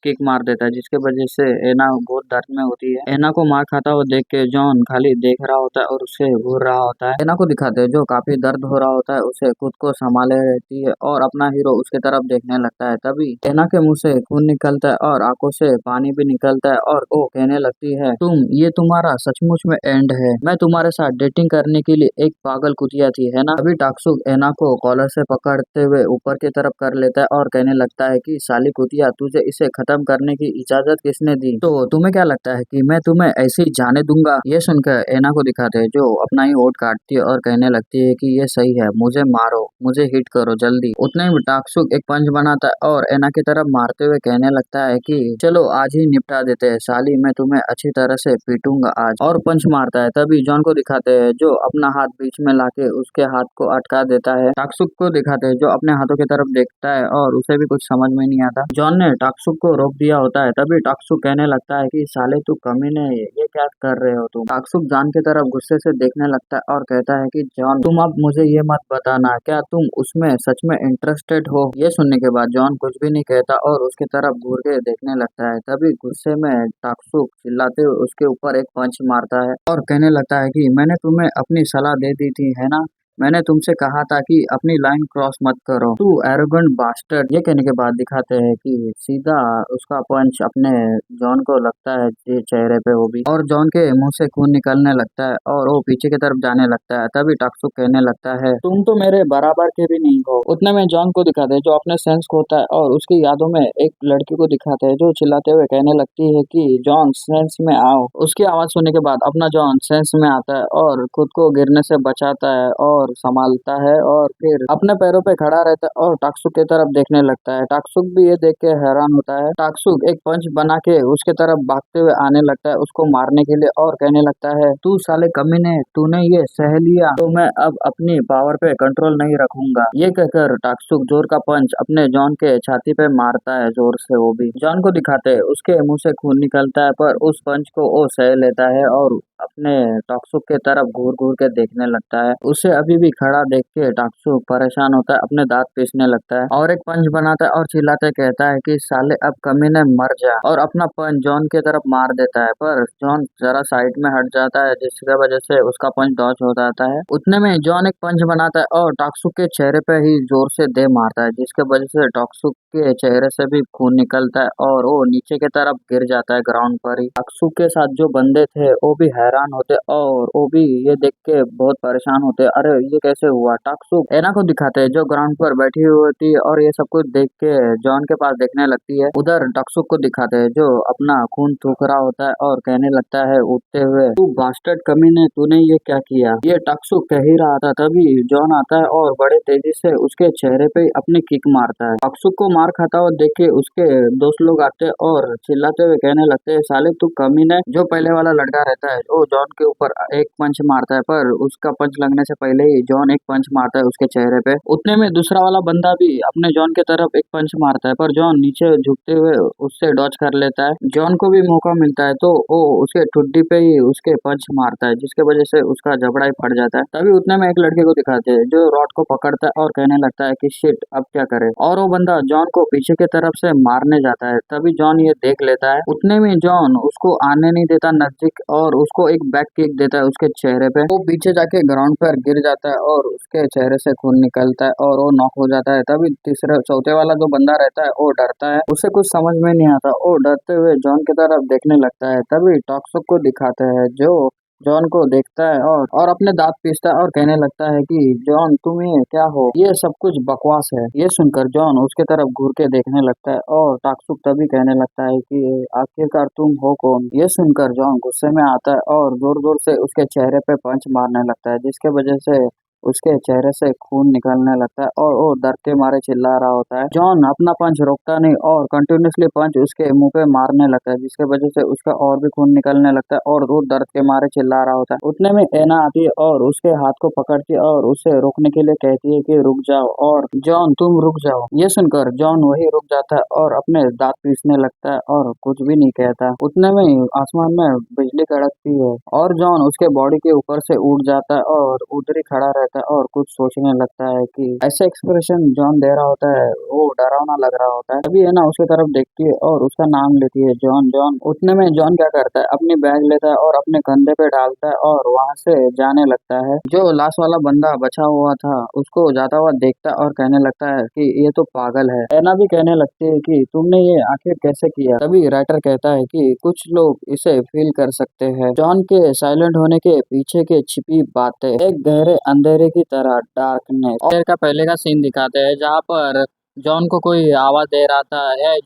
किक मार देता है, जिसके वजह से एना बहुत दर्द में होती है। एना को मार खाता हुआ देख के जॉन खाली देख रहा होता है और उसे घूर रहा होता है। एना को दिखाते हैं जो काफी दर्द हो रहा होता है, उसे खुद को संभाले रहती है और अपना हीरो उसके तरफ देखने लगता है। तभी एना के मुंह से खून निकलता है और आंखों से पानी भी निकलता है और वो कहने लगती है ये तुम्हारा सचमुच में एंड है, मैं तुम्हारे साथ डेटिंग करने के लिए एक पागल कुतिया थी, है ना? अभी टाक्सुक एना को कॉलर से पकड़ते हुए ऊपर की तरफ कर लेता है और कहने लगता है कि साली कुतिया, तुझे इसे खत्म करने की इजाजत किसने दी? तो तुम्हें क्या लगता है कि मैं तुम्हें ऐसे ही जाने दूंगा? ये सुनकर एना को दिखाते हैं जो अपना ही होठ काटती है और कहने लगती है कि ये सही है, मुझे मारो, मुझे हिट करो जल्दी। उतने में टाक्सुक एक पंच बनाता है और एना की तरफ मारते हुए कहने लगता है कि चलो आज ही निपटा देते हैं साली, मैं तुम्हें अच्छी तरह से पीटूंगा आज, और पंच मारता है। तभी जॉन को दिखाते हैं जो अपना हाथ बीच में लाके उसके हाथ को अटका देता है। टाक्सुक को दिखाते हैं जो अपने हाथों की तरफ देखता है और उसे भी कुछ समझ में नहीं आता। जॉन ने टाक्सुक को रोक दिया होता है। तभी टाक्सुक कहने लगता है कि साले तू कमीने, ये क्या कर रहे हो तुम? टाक्सुक जॉन की तरफ गुस्से से देखने लगता है और कहता है कि जॉन तुम अब मुझे ये मत बताना क्या तुम उसमें सच में इंटरेस्टेड हो। ये सुनने के बाद जॉन कुछ भी नहीं कहता और उसकी तरफ घूर के देखने लगता है। तभी गुस्से में टाक्सुक चिल्लाते हुए उसके ऊपर एक पंच मारता है और कहने लगता है कि मैंने तुम्हें अपनी सलाह दे दी थी, है ना? मैंने तुमसे कहा था कि अपनी लाइन क्रॉस मत करो, तू एरोगेंट बास्टर्ड। ये कहने के बाद दिखाते हैं कि सीधा उसका पंच अपने जॉन को लगता है चेहरे पे, वो भी, और जॉन के मुंह से खून निकलने लगता है और वो पीछे की तरफ जाने लगता है। तभी टाक्सुक कहने लगता है तुम तो मेरे बराबर के भी नहीं हो। उतने में जॉन को दिखाते हैं जो अपने सेंस खोता है और उसकी यादों में एक लड़की को दिखाते हैं जो चिल्लाते हुए कहने लगती है कि जॉन सेंस में आओ। उसकी आवाज सुनने के बाद अपना जॉन सेंस में आता है और खुद को गिरने से बचाता है और संभालता है और फिर अपने पैरों पे खड़ा रहता है और टाक्सुक की तरफ देखने लगता है। टाक्सुक भी ये देख के हैरान होता है। टाक्सुक एक पंच बना के उसके तरफ भागते हुए आने लगता है उसको मारने के लिए और कहने लगता है तू साले कमीने, तूने ये सह लिया तो मैं अब अपनी पावर पे कंट्रोल नहीं रखूंगा। ये कहकर टाक्सुक जोर का पंच अपने जॉन के छाती पे मारता है जोर से। वो भी जॉन को दिखाते उसके मुंह से खून निकलता है पर उस पंच को वो सह लेता है और अपने टॉक्सुक के तरफ घूर घूर के देखने लगता है। उसे अभी भी खड़ा देख के टॉक्सुक परेशान होता है, अपने दांत पीसने लगता है और एक पंच बनाता है और चिल्लाते कहता है कि साले अब कमीने मर जा, और अपना पंच जॉन की तरफ मार देता है। पर जॉन जरा साइड में हट जाता है, जिसकी वजह से उसका पंच डॉज हो जाता है। उतने में जॉन एक पंच बनाता है और टॉक्सुक के चेहरे पे ही जोर से दे मारता है, जिसके वजह से टॉक्सुक के चेहरे से भी खून निकलता है और वो नीचे की तरफ गिर जाता है ग्राउंड पर ही। टॉक्सुक के साथ जो बंदे थे वो भी हैरान होते और वो भी ये देख के बहुत परेशान होते, अरे ये कैसे हुआ। टॉक्सुक एना को दिखाते हैं जो ग्राउंड पर बैठी हुई होती है और ये सब कुछ देख के जॉन के पास देखने लगती है। उधर टॉक्सुक को दिखाते हैं जो अपना खून थूक रहा होता है और कहने लगता है उठते हुए, तू बास्टर्ड कमीने, तूने ये क्या किया। ये टॉक्सुक कह ही रहा था, तभी जॉन आता है और बड़े तेजी से उसके चेहरे पे अपनी किक मारता है। टॉक्सुक को मार खाता हुआ देख के उसके दोस्त लोग आते हैं और चिल्लाते हुए कहने लगते हैं, साले तू कमीने। जो पहले वाला लड़का रहता है वो जॉन के ऊपर एक पंच मारता है, पर उसका पंच लगने से पहले ही जॉन एक पंच मारता है उसके चेहरे पे। उतने में दूसरा वाला बंदा भी अपने जॉन के तरफ एक पंच मारता है, पर जॉन नीचे झुकते हुए उससे डॉज कर लेता है। जॉन को भी मौका मिलता है तो वो उसके ठुड्डी पे ही उसके पंच मारता है, जिसके वजह से उसका जबड़ा ही फट जाता है। तभी उतने में एक लड़के को दिखाते हैं जो रॉड को पकड़ता है और कहने लगता है कि शिट अब क्या करे, और वो बंदा जॉन को पीछे की तरफ से मारने जाता है। तभी जॉन ये देख लेता है। उतने में जॉन उसको आने नहीं देता नजदीक और उसको एक बैक किक देता है उसके चेहरे पे। वो पीछे जाके ग्राउंड पर गिर जाता है और उसके चेहरे से खून निकलता है और वो नॉक हो जाता है। तभी तीसरे चौथे वाला जो बंदा रहता है वो डरता है, उसे कुछ समझ में नहीं आता, वो डरते हुए जॉन की तरफ देखने लगता है। तभी टॉक्सुक को दिखाते हैं जो जॉन को देखता है और अपने दांत पीसता है और कहने लगता है कि जॉन तुम ये क्या हो, ये सब कुछ बकवास है। ये सुनकर जॉन उसके तरफ घूर के देखने लगता है और टॉक्सुक तभी कहने लगता है कि आखिरकार तुम हो कौन। ये सुनकर जॉन गुस्से में आता है और जोर जोर से उसके चेहरे पे पंच मारने लगता है, जिसके वजह से उसके चेहरे से खून निकलने लगता है और वो डर के मारे चिल्ला रहा होता है। जॉन अपना पंच रोकता नहीं और कंटिन्यूसली पंच उसके मुंह पे मारने लगता है, जिसके वजह से उसका और भी खून निकलने लगता है और वो दर्द के मारे चिल्ला रहा होता है। उतने में एना आती है और उसके हाथ को पकड़ती है और उसे रोकने के लिए कहती है कि रुक जाओ, और जॉन तुम रुक जाओ। ये सुनकर जॉन वही रुक जाता है और अपने दांत पीसने लगता है और कुछ भी नहीं कहता। उतने में आसमान में बिजली कड़कती है और जॉन उसके बॉडी के ऊपर से उड़ जाता है और उधर ही खड़ा रहता है और कुछ सोचने लगता है कि ऐसे एक्सप्रेशन जॉन दे रहा होता है वो डरावना लग रहा होता है। अभी है ना उसकी तरफ देखती है और उसका नाम लेती है जॉन जॉन। उतने में जॉन क्या करता है, अपनी बैग लेता है और अपने कंधे पे डालता है और वहां से जाने लगता है। जो लास्ट वाला बंदा बचा हुआ था उसको जाता हुआ देखता है और कहने लगता है कि ये तो पागल है। एना भी कहने लगती है कि तुमने ये आखिर कैसे किया। तभी राइटर कहता है कि कुछ लोग इसे फील कर सकते हैं। जॉन के साइलेंट होने के पीछे के छिपी बातें एक गहरे अंधेरे की तरह डार्कनेस। और का पहले का सीन दिखाते हैं जहाँ पर जॉन को कोई आवाज दे रहा था।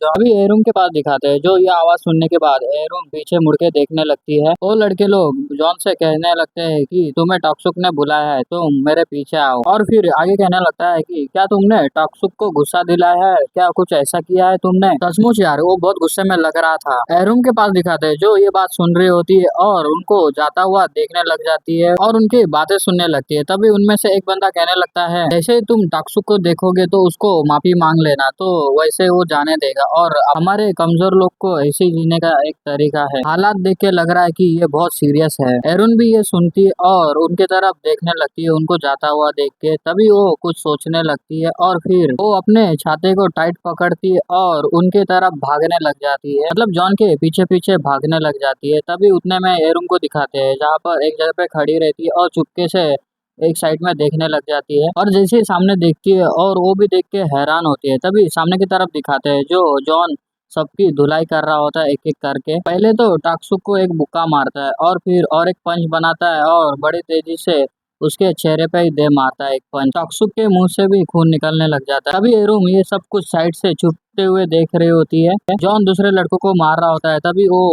अभी एरुम के पास दिखाते हैं जो ये आवाज सुनने के बाद एरुम पीछे मुड़ के देखने लगती है। वो लड़के लोग जॉन से कहने लगते हैं कि तुम्हें टॉक्सुक ने बुलाया है, तुम मेरे पीछे आओ। और फिर आगे कहने लगता है कि क्या तुमने टॉक्सुक को गुस्सा दिलाया है, क्या कुछ ऐसा किया है तुमने। सचमुच यार वो बहुत गुस्से में लग रहा था। एरुम के पास दिखाते हैं जो ये बात सुन रही होती है और उनको जाता हुआ देखने लग जाती है और उनकी बातें सुनने लगती है। तभी उनमें से एक बंदा कहने लगता है, जैसे तुम टॉक्सुक को देखोगे तो उसको माफी मांग लेना, तो वैसे वो जाने देगा, और हमारे कमजोर लोग को ऐसे ही जीने का एक तरीका है। हालात देख के लग रहा है कि ये बहुत सीरियस है। एरुन भी ये सुनती है और उनके तरफ देखने लगती है उनको जाता हुआ देख के। तभी वो कुछ सोचने लगती है और फिर वो अपने छाते को टाइट पकड़ती है और उनके तरफ भागने लग जाती है, मतलब जॉन के पीछे पीछे भागने लग जाती है। तभी उतने में एरुन को दिखाते हैं जहाँ पर एक जगह पे खड़ी रहती है और चुपके से एक साइड में देखने लग जाती है और जैसे ही सामने देखती है और वो भी देख के हैरान होती है। तभी सामने की तरफ दिखाते हैं जो जॉन सबकी धुलाई कर रहा होता है एक एक करके। पहले तो टाक्सुक को एक बुक्का मारता है और फिर और एक पंच बनाता है और बड़ी तेजी से उसके चेहरे पे ही दे मारता है एक पंच। टाक्सुक के मुंह से भी खून निकलने लग जाता है। तभी एरुम ये सब कुछ साइड से छुपते हुए देख रही होती है। जॉन दूसरे लड़कों को मार रहा होता है। तभी वो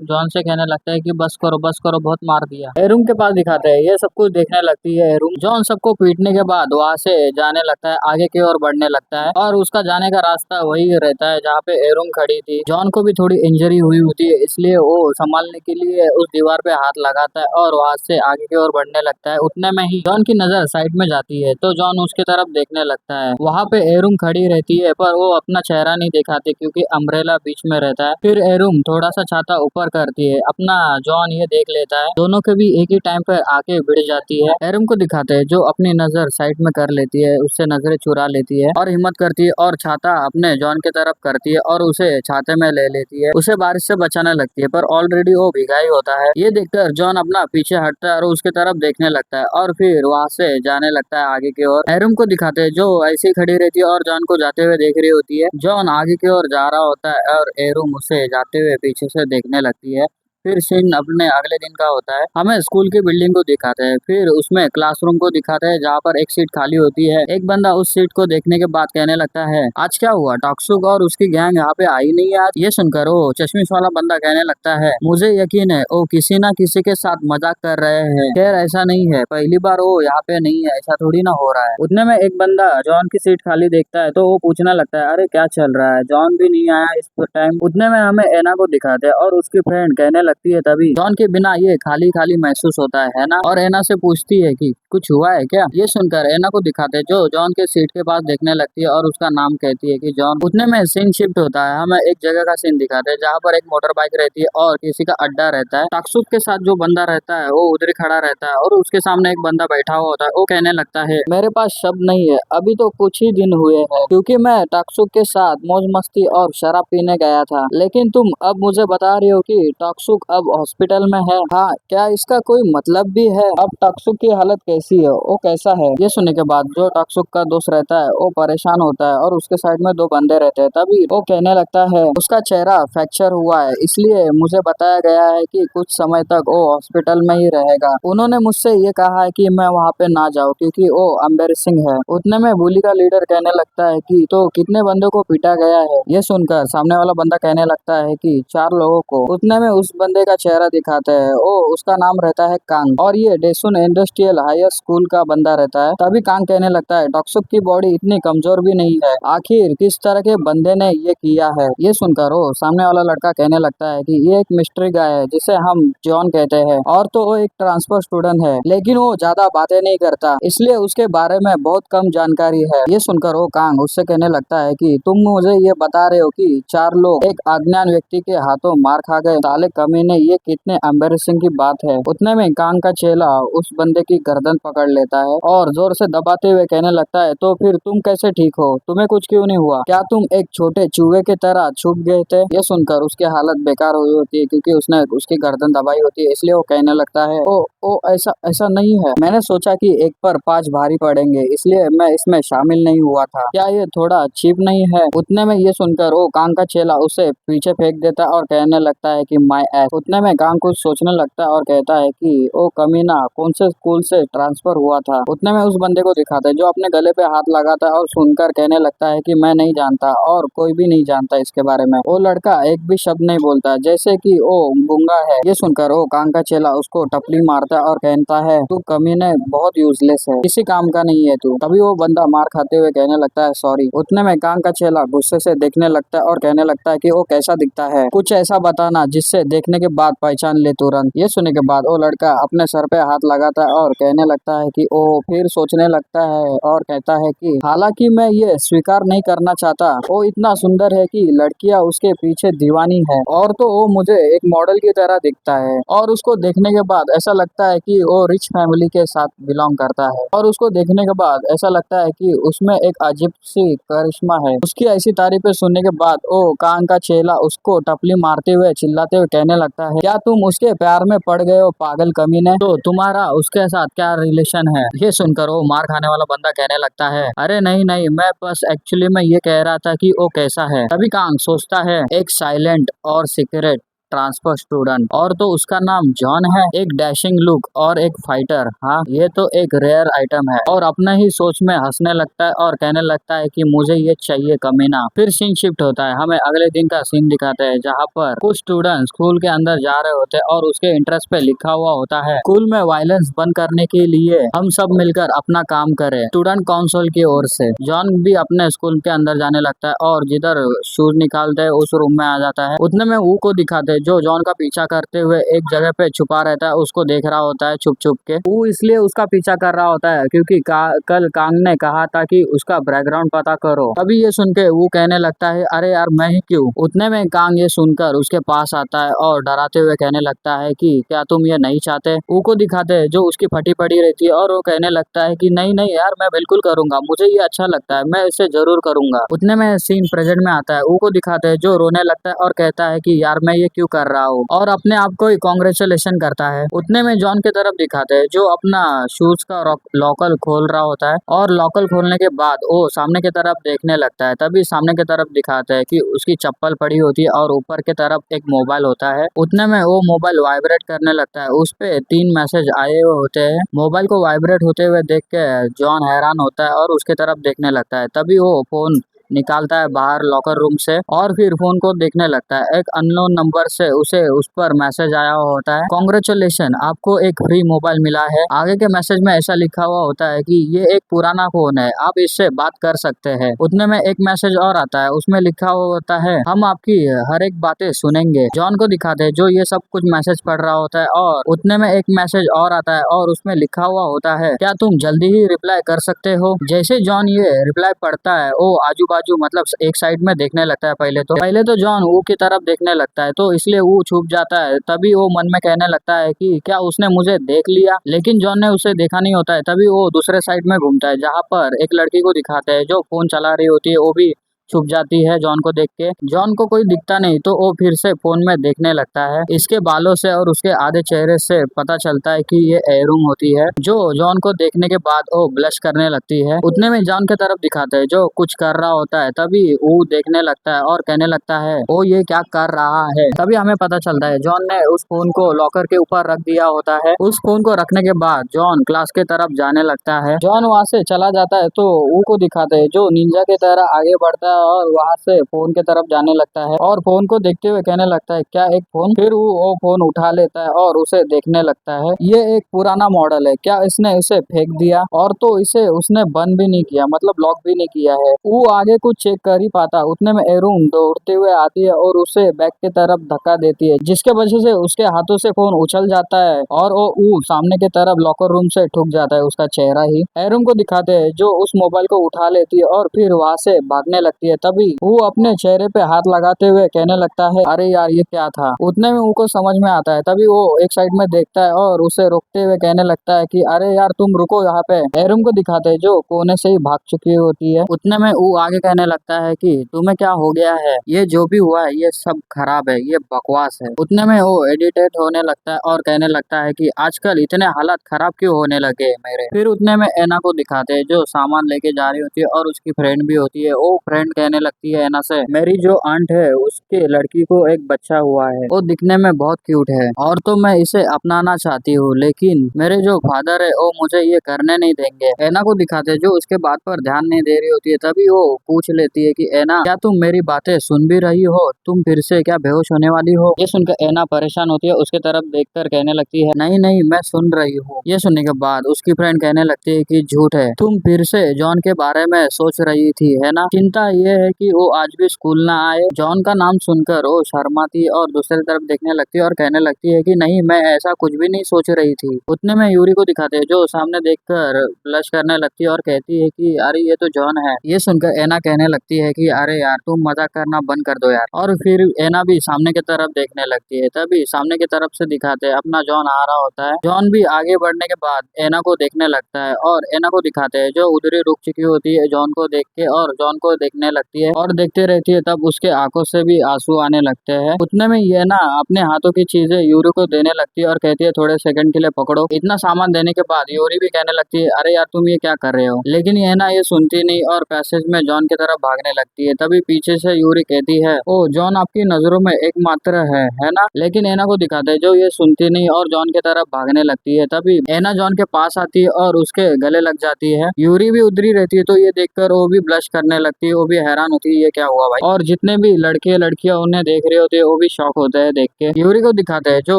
जॉन से कहने लगता है कि बस करो बहुत मार दिया। एरुम के पास दिखाते हैं ये सब कुछ देखने लगती है एरुम। जॉन सबको पीटने के बाद वहां से जाने लगता है, आगे की ओर बढ़ने लगता है और उसका जाने का रास्ता वही रहता है जहाँ पे एरुम खड़ी थी। जॉन को भी थोड़ी इंजरी हुई होती है इसलिए वो संभालने के लिए उस दीवार पे हाथ लगाता है और वहां से आगे की ओर बढ़ने लगता है। उतने में ही जॉन की नजर साइड में जाती है तो जॉन उसकी तरफ देखने लगता है। वहाँ पे एरुम खड़ी रहती है पर वो अपना चेहरा नहीं दिखाते क्योंकि अम्ब्रेला बीच में रहता है। फिर एरुम थोड़ा सा छाता ऊपर करती है, अपना जॉन ये देख लेता है, दोनों के भी एक ही टाइम पे आके भिड़ जाती है। एरुम को दिखाते हैं जो अपनी नजर साइड में कर लेती है, उससे नजरें चुरा लेती है और हिम्मत करती है और छाता अपने जॉन की तरफ करती है और उसे छाते में ले लेती है, उसे बारिश से बचाने लगती है, पर ऑलरेडी वो भीगा ही होता है। ये देखकर जॉन अपना पीछे हटता है और उसकी तरफ देखने लगता है और फिर वहाँ से जाने लगता है आगे की ओर। एरुम को दिखाते हैं जो ऐसी खड़ी रहती है और जॉन को जाते हुए देख रही होती है। जॉन आगे की ओर जा रहा होता है और एरुम उसे जाते हुए पीछे से देखने लगती है। फिर सीन अपने अगले दिन का होता है, हमें स्कूल की बिल्डिंग को दिखाते हैं, फिर उसमें क्लासरूम को दिखाते हैं जहाँ पर एक सीट खाली होती है। एक बंदा उस सीट को देखने के बाद कहने लगता है, आज क्या हुआ, टॉक्सुक और उसकी गैंग यहाँ पे आई नहीं है आज। ये सुनकर वो चश्मिश वाला बंदा कहने लगता है, मुझे यकीन है वो किसी ना किसी के साथ मजाक कर रहे हैं, खैर ऐसा नहीं है, पहली बार वो यहाँ पे नहीं है, ऐसा थोड़ी ना हो रहा है। उतने में एक बंदा जॉन की सीट खाली देखता है तो वो पूछने लगता है, अरे क्या चल रहा है, जॉन भी नहीं आया इस टाइम। उतने में हमें एना को दिखाते हैं और उसकी फ्रेंड कहने लगती है, तभी जॉन के बिना ये खाली खाली महसूस होता है ना, और एना से पूछती है कि कुछ हुआ है क्या। ये सुनकर एना को दिखाते जो जॉन के सीट के पास देखने लगती है और उसका नाम कहती है कि जॉन। उतने में सीन शिफ्ट होता है, हमें एक जगह का सीन दिखाते हैं जहाँ पर एक मोटर बाइक रहती है और किसी का अड्डा रहता है। टॉक्सुक के साथ जो बंदा रहता है वो उधर खड़ा रहता है और उसके सामने एक बंदा बैठा हुआ होता है। वो कहने लगता है, मेरे पास शब्द नहीं है, अभी तो कुछ ही दिन हुए हैं क्योंकि मैं टॉक्सुक के साथ मौज मस्ती और शराब पीने गया था, लेकिन तुम अब मुझे बता रही हो कि टॉक्सुक अब हॉस्पिटल में है। हाँ, क्या इसका कोई मतलब भी है, अब टॉक्सुक की हालत कैसी है, वो कैसा है। ये सुनने के बाद जो टॉक्सुक का दोस्त रहता है वो परेशान होता है और उसके साइड में दो बंदे रहते हैं। तभी वो कहने लगता है, उसका चेहरा फ्रैक्चर हुआ है, इसलिए मुझे बताया गया है कि कुछ समय तक वो हॉस्पिटल में ही रहेगा। उन्होंने मुझसे ये कहा है कि मैं वहाँ पे ना जाऊँ क्योंकि वो एम्बेरसिंग है। उतने में बुली का लीडर कहने लगता है कि तो कितने बंदों को पीटा गया है। ये सुनकर सामने वाला बंदा कहने लगता है कि 4 लोगों को। उतने में उस बंदे का चेहरा दिखाते हैं, ओ उसका नाम रहता है कांग और ये डेसुन इंडस्ट्रियल हायर स्कूल का बंदा रहता है। तभी कांग कहने लगता है, टॉक्सुक की बॉडी इतनी कमजोर भी नहीं है, आखिर किस तरह के बंदे ने ये किया है। ये सुनकर वो सामने वाला लड़का कहने लगता है कि ये एक मिस्ट्री गाय है जिसे हम जॉन कहते हैं और तो वो एक ट्रांसफर स्टूडेंट है, लेकिन वो ज्यादा बातें नहीं करता, इसलिए उसके बारे में बहुत कम जानकारी है। ये सुनकर वो कांग उससे कहने लगता है कि तुम मुझे ये बता रहे हो कि 4 लोग एक अज्ञान व्यक्ति के हाथों मार खा गए, साले कमीने, ये कितने एम्बेरसिंग की बात है। उतने में कांग का चेला उस बंदे की गर्दन पकड़ लेता है और जोर से दबाते हुए कहने लगता है, तो फिर तुम कैसे ठीक हो, तुम्हें कुछ क्यों नहीं हुआ, क्या तुम एक छोटे चूहे की तरह छुप गए थे। ये सुनकर उसकी हालत बेकार हुई होती है क्योंकि उसने उसकी गर्दन दबाई होती है, इसलिए वो कहने लगता है, ओ ऐसा ऐसा नहीं है, मैंने सोचा कि एक पर 5 भारी पड़ेंगे इसलिए मैं इसमें शामिल नहीं हुआ था, क्या ये थोड़ा चीप नहीं है। उतने में ये सुनकर वो कांग का चेला उसे पीछे फेंक देता है और कहने लगता है कि माय एस। उतने में कांग कुछ सोचने लगता है और कहता है कि ओ कमीना कौन से स्कूल से ट्रांसफर हुआ था। उतने में उस बंदे को दिखाता है जो अपने गले पे हाथ लगाता है और सुनकर कहने लगता है कि मैं नहीं जानता और कोई भी नहीं जानता इसके बारे में। वो लड़का एक भी शब्द नहीं बोलता जैसे कि वो गूंगा है। ये सुनकर वो कांग का चेला उसको टपली मारता है और कहता है, तू कमीने बहुत यूजलेस है, किसी काम का नहीं है तू। तभी वो बंदा मार खाते हुए कहने लगता है सॉरी। उतने में कांग का चेला गुस्से से देखने लगता है और कहने लगता है कि वो कैसा दिखता है, कुछ ऐसा बताना जिससे देखने के बाद पहचान ले तुरंत। ये सुनने के बाद वो लड़का अपने सर पे हाथ लगाता है और कहने लगता है कि ओ, फिर सोचने लगता है और कहता है कि हालांकि मैं ये स्वीकार नहीं करना चाहता, वो इतना सुंदर है कि लड़कियां उसके पीछे दीवानी है और तो वो मुझे एक मॉडल की तरह दिखता है और उसको देखने के बाद ऐसा लगता है कि वो रिच फैमिली के साथ बिलोंग करता है और उसको देखने के बाद ऐसा लगता है कि उसमें एक अजीब सी करिश्मा है। उसकी ऐसी तारीफें सुनने के बाद ओ कांग का चेला उसको टपली मारते हुए चिल्लाते हुए कहने लगता है, क्या तुम उसके प्यार में पड़ गए हो पागल कमीने, तो तुम्हारा उसके साथ क्या रिलेशन है। ये सुनकर वो मार खाने वाला बंदा कहने लगता है, अरे नहीं नहीं, मैं बस एक्चुअली मैं ये कह रहा था कि वो कैसा है। तभी कांग सोचता है, एक साइलेंट और सीक्रेट ट्रांसफर स्टूडेंट और तो उसका नाम जॉन है, एक डैशिंग लुक और एक फाइटर, हाँ ये तो एक रेयर आइटम है। और अपने ही सोच में हंसने लगता है और कहने लगता है कि मुझे ये चाहिए कमीना। फिर सीन शिफ्ट होता है, हमें अगले दिन का सीन दिखाते हैं जहाँ पर कुछ स्टूडेंट स्कूल के अंदर जा रहे होते हैं और उसके इंटरेस्ट पे लिखा हुआ होता है, स्कूल में वायलेंस बंद करने के लिए हम सब मिलकर अपना काम करें, स्टूडेंट काउंसिल की ओर से। जॉन भी अपने स्कूल के अंदर जाने लगता है और जिधर शूज निकालते है उस रूम में आ जाता है। उतने में वो को दिखाते है जो जॉन का पीछा करते हुए एक जगह पे छुपा रहता है, उसको देख रहा होता है छुप छुप के। वो इसलिए उसका पीछा कर रहा होता है क्योंकि कल कांग ने कहा था कि उसका बैकग्राउंड पता करो। तभी ये सुन के वो कहने लगता है अरे यार मैं ही क्यों। उतने में कांग ये सुनकर उसके पास आता है और डराते हुए कहने लगता है कि क्या तुम ये नहीं चाहते। वो को दिखाते हैं जो उसकी फटी पड़ी रहती है और वो कहने लगता है कि नहीं नहीं यार मैं बिल्कुल करूंगा, मुझे ये अच्छा लगता है, मैं इसे जरूर करूंगा। उतने में सीन प्रेजेंट में आता है। वो को दिखाते हैं जो रोने लगता है और कहता है कि यार मैं ये क्यों कर रहा हूँ और अपने आप को ही कॉन्ग्रेचुलेशन करता है। उतने में जॉन की तरफ दिखाते हैं जो अपना शूज का लॉकर खोल रहा होता है और लॉकर खोलने के बाद वो सामने की तरफ देखने लगता है। तभी सामने की तरफ दिखाते हैं कि उसकी चप्पल पड़ी होती है और ऊपर की तरफ एक मोबाइल होता है। उतने में वो मोबाइल वाइब्रेट करने लगता है, उस पे 3 मैसेज आए हुए होते हैं। मोबाइल को वाइब्रेट होते हुए देख के जॉन हैरान होता है और उसके तरफ देखने लगता है। तभी वो फोन निकालता है बाहर लॉकर रूम से और फिर फोन को देखने लगता है। एक अननोन नंबर से उसे उस पर मैसेज आया हुआ होता है, कॉन्ग्रेचुलेशन आपको एक फ्री मोबाइल मिला है। आगे के मैसेज में ऐसा लिखा हुआ होता है कि ये एक पुराना फोन है, आप इससे बात कर सकते हैं। उतने में एक मैसेज और आता है, उसमें लिखा हुआ होता है हम आपकी हर एक बातें सुनेंगे। जॉन को दिखाते हैं जो ये सब कुछ मैसेज पढ़ रहा होता है और उतने में एक मैसेज और आता है और उसमें लिखा हुआ होता है क्या तुम जल्दी ही रिप्लाई कर सकते हो। जैसे जॉन ये रिप्लाई पढ़ता है वो आजू बाजू मतलब एक साइड में देखने लगता है। पहले तो जॉन वो की तरफ देखने लगता है तो इसलिए वो छुप जाता है। तभी वो मन में कहने लगता है कि क्या उसने मुझे देख लिया, लेकिन जॉन ने उसे देखा नहीं होता है। तभी वो दूसरे साइड में घूमता है जहाँ पर एक लड़की को दिखाते हैं जो फोन चला रही होती है, वो भी छुप जाती है जॉन को देख के। जॉन को कोई दिखता नहीं तो वो फिर से फोन में देखने लगता है। इसके बालों से और उसके आधे चेहरे से पता चलता है कि ये एयरूम होती है। जो जॉन को देखने के बाद वो ब्लश करने लगती है। उतने में जॉन की तरफ दिखाते हैं जो कुछ कर रहा होता है। तभी वो देखने लगता है और कहने लगता है वो ये क्या कर रहा है। तभी हमें पता चलता है जॉन ने उस फोन को लॉकर के ऊपर रख दिया होता है। उस फोन को रखने के बाद जॉन क्लास के तरफ जाने लगता है। जॉन वहाँ से चला जाता है तो वो को दिखाते हैं जो निंजा की तरह आगे बढ़ता है और वहाँ से फोन के तरफ जाने लगता है और फोन को देखते हुए कहने लगता है क्या एक फोन। फिर वो फोन उठा लेता है और उसे देखने लगता है। ये एक पुराना मॉडल है, क्या इसने इसे फेंक दिया और तो इसे उसने बंद भी नहीं किया, मतलब लॉक भी नहीं किया है। वो आगे कुछ चेक कर ही पाता। उतने में एरून दौड़ते हुए आती है और उसे बैक की तरफ धक्का देती है जिसके वजह से उसके हाथों से फोन उछल जाता है और वो सामने की तरफ लॉकर रूम से ठुक जाता है, उसका चेहरा ही। एरून को दिखाते हैं जो उस मोबाइल को उठा लेती है और फिर वहाँ से भागने लगती है। तभी वो अपने चेहरे पे हाथ लगाते हुए कहने लगता है अरे यार ये क्या था। उतने में उनको समझ में आता है। तभी वो एक साइड में देखता है और उसे रोकते हुए कहने लगता है कि अरे यार तुम रुको यहाँ पे। एरून को दिखाते हैं जो कोने से ही भाग चुकी होती है। उतने में वो आगे कहने लगता है कि तुम्हें क्या हो गया है, ये जो भी हुआ है ये सब खराब है, ये बकवास है। उतने में वो एडिटेट होने लगता है और कहने लगता है कि आजकल इतने हालात खराब क्यों होने लगे मेरे। फिर उतने में एना को दिखाते हैं जो सामान लेके जा रही होती है और उसकी फ्रेंड भी होती है। वो फ्रेंड कहने लगती है एना से मेरी जो आंट है उसके लड़की को एक बच्चा हुआ है, वो दिखने में बहुत क्यूट है और तो मैं इसे अपनाना चाहती हूँ, लेकिन मेरे जो फादर है वो मुझे ये करने नहीं देंगे। एना को दिखाते हैं जो उसके बात पर ध्यान नहीं दे रही होती है। तभी वो पूछ लेती है कि एना क्या तुम मेरी बातें सुन भी रही हो, तुम फिर से क्या बेहोश होने वाली हो। ये सुनकर एना परेशान होती है, उसके तरफ देखकर कहने लगती है नहीं नहीं मैं सुन रही हूँ। ये सुनने के बाद उसकी फ्रेंड कहने लगती है कि झूठ है, तुम फिर से जॉन के बारे में सोच रही थी है ना। चिंता ये है कि वो आज भी स्कूल ना आए। जॉन का नाम सुनकर वो शर्माती और दूसरी तरफ देखने लगती है और कहने लगती है कि नहीं मैं ऐसा कुछ भी नहीं सोच रही थी। उतने में यूरी को दिखाते हैं जो सामने देखकर ब्लश करने लगती है और कहती है कि अरे ये तो जॉन है। ये सुनकर एना कहने लगती है कि अरे यार तुम मजाक करना बंद कर दो यार। और फिर एना भी सामने की तरफ देखने लगती है। तभी सामने की तरफ से दिखाते हैं अपना जॉन आ रहा होता है। जॉन भी आगे बढ़ने के बाद एना को देखने लगता है और एना को दिखाते हैं जो उधर ही रुक चुकी होती है जॉन को देख के और जॉन को देखने लगती है और देखते रहती है। तब उसके आंखों से भी आंसू आने लगते हैं। उतने में ये ना अपने हाथों की चीजें यूरी को देने लगती है और कहती है थोड़े सेकंड के लिए पकड़ो। इतना सामान देने के बाद यूरी भी कहने लगती है अरे यार तुम ये क्या कर रहे हो, लेकिन ये ना ये सुनती नहीं और पैसेज में जॉन की तरफ भागने लगती है। तभी पीछे से यूरी कहती है ओ जॉन आपकी नजरों में एकमात्र है ना। लेकिन एना को दिखाते है जो ये सुनती नहीं और जॉन की तरफ भागने लगती है। तभी एना जॉन के पास आती है और उसके गले लग जाती है। यूरी भी उधरी रहती है तो ये देखकर वो भी ब्लश करने लगती है, वो भी हैरान होती है ये क्या हुआ भाई। और जितने भी लड़के लड़कियां उन्हें देख रहे होते हैं वो भी शॉक होते हैं देख के। यूरी को दिखाते हैं जो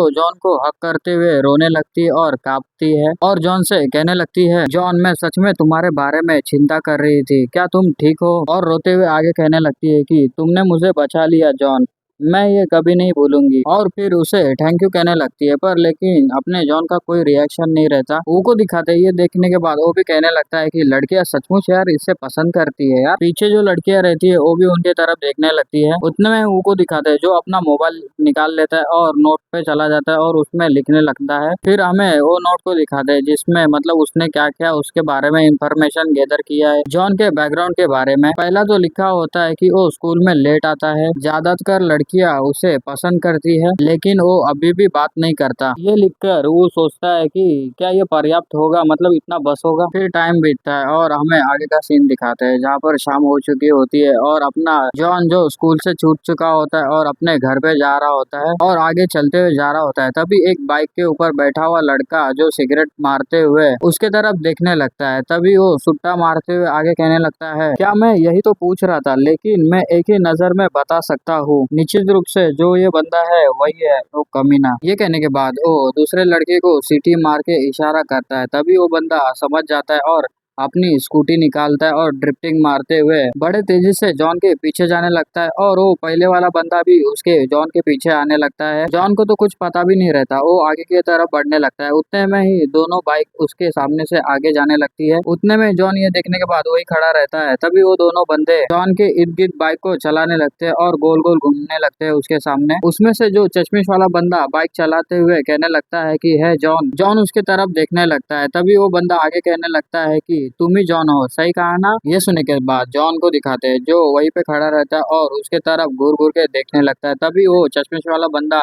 जॉन को हक करते हुए रोने लगती है और कांपती है और जॉन से कहने लगती है जॉन मैं सच में तुम्हारे बारे में चिंता कर रही थी, क्या तुम ठीक हो। और रोते हुए आगे कहने लगती है कि तुमने मुझे बचा लिया जॉन, मैं ये कभी नहीं भूलूंगी। और फिर उसे थैंक यू कहने लगती है, पर लेकिन अपने जॉन का कोई रिएक्शन नहीं रहता। वो को दिखाते हैं, ये देखने के बाद वो भी कहने लगता है कि लड़कियां सचमुच यार इससे पसंद करती है यार। पीछे जो लड़कियां रहती है वो भी उनके तरफ देखने लगती है। उतने में वो को दिखाते हैं जो अपना मोबाइल निकाल लेता है और नोट पे चला जाता है और उसमें लिखने लगता है। फिर हमें वो नोट को दिखाते हैं जिसमें मतलब उसने क्या क्या उसके बारे में इंफॉर्मेशन गैदर किया है, जॉन के बैकग्राउंड के बारे में। पहला तो लिखा होता है कि वो स्कूल में लेट आता है, ज्यादातर लड़कियां उसे पसंद करती है, लेकिन वो अभी भी बात नहीं करता। ये लिखकर वो सोचता है कि क्या ये पर्याप्त होगा, मतलब इतना बस होगा। फिर टाइम बीतता है और हमें आगे का सीन दिखाते हैं जहाँ पर शाम हो चुकी होती है और अपना जॉन जो स्कूल से छूट चुका होता है और अपने घर पे जा रहा होता है और आगे चलते हुए जा रहा होता है। तभी एक बाइक के ऊपर बैठा हुआ लड़का जो सिगरेट मारते हुए उसके तरफ देखने लगता है। तभी वो सुट्टा मारते हुए आगे कहने लगता है, क्या मैं यही तो पूछ रहा था, लेकिन मैं एक ही नजर में बता सकता हूँ निश्चित रूप से जो ये बंदा है वही है वो कमीना। ये कहने के बाद वो दूसरे लड़के को सीटी मार के इशारा करता है। तभी वो बंदा समझ जाता है और अपनी स्कूटी निकालता है और ड्रिफ्टिंग मारते हुए बड़े तेजी से जॉन के पीछे जाने लगता है और वो पहले वाला बंदा भी उसके जॉन के पीछे आने लगता है। जॉन को तो कुछ पता भी नहीं रहता, वो आगे की तरफ बढ़ने लगता है। उतने में ही दोनों बाइक उसके सामने से आगे जाने लगती है। उतने में जॉन ये देखने के बाद वही खड़ा रहता है। तभी वो दोनों बंदे जॉन के इर्द गिर्द बाइक को चलाने लगते हैं और गोल गोल घूमने लगते हैं उसके सामने। उसमें से जो चश्मिश वाला बंदा बाइक चलाते हुए कहने लगता है कि है जॉन। जॉन उसके तरफ देखने लगता है। तभी वो बंदा आगे कहने लगता है कि तुम ही जॉन हो, सही कहा ना। ये सुनने के बाद जॉन को दिखाते हैं जो वहीं पे खड़ा रहता है और उसके तरफ घूर घूर के देखने लगता है। तभी वो चश्मिश वाला बंदा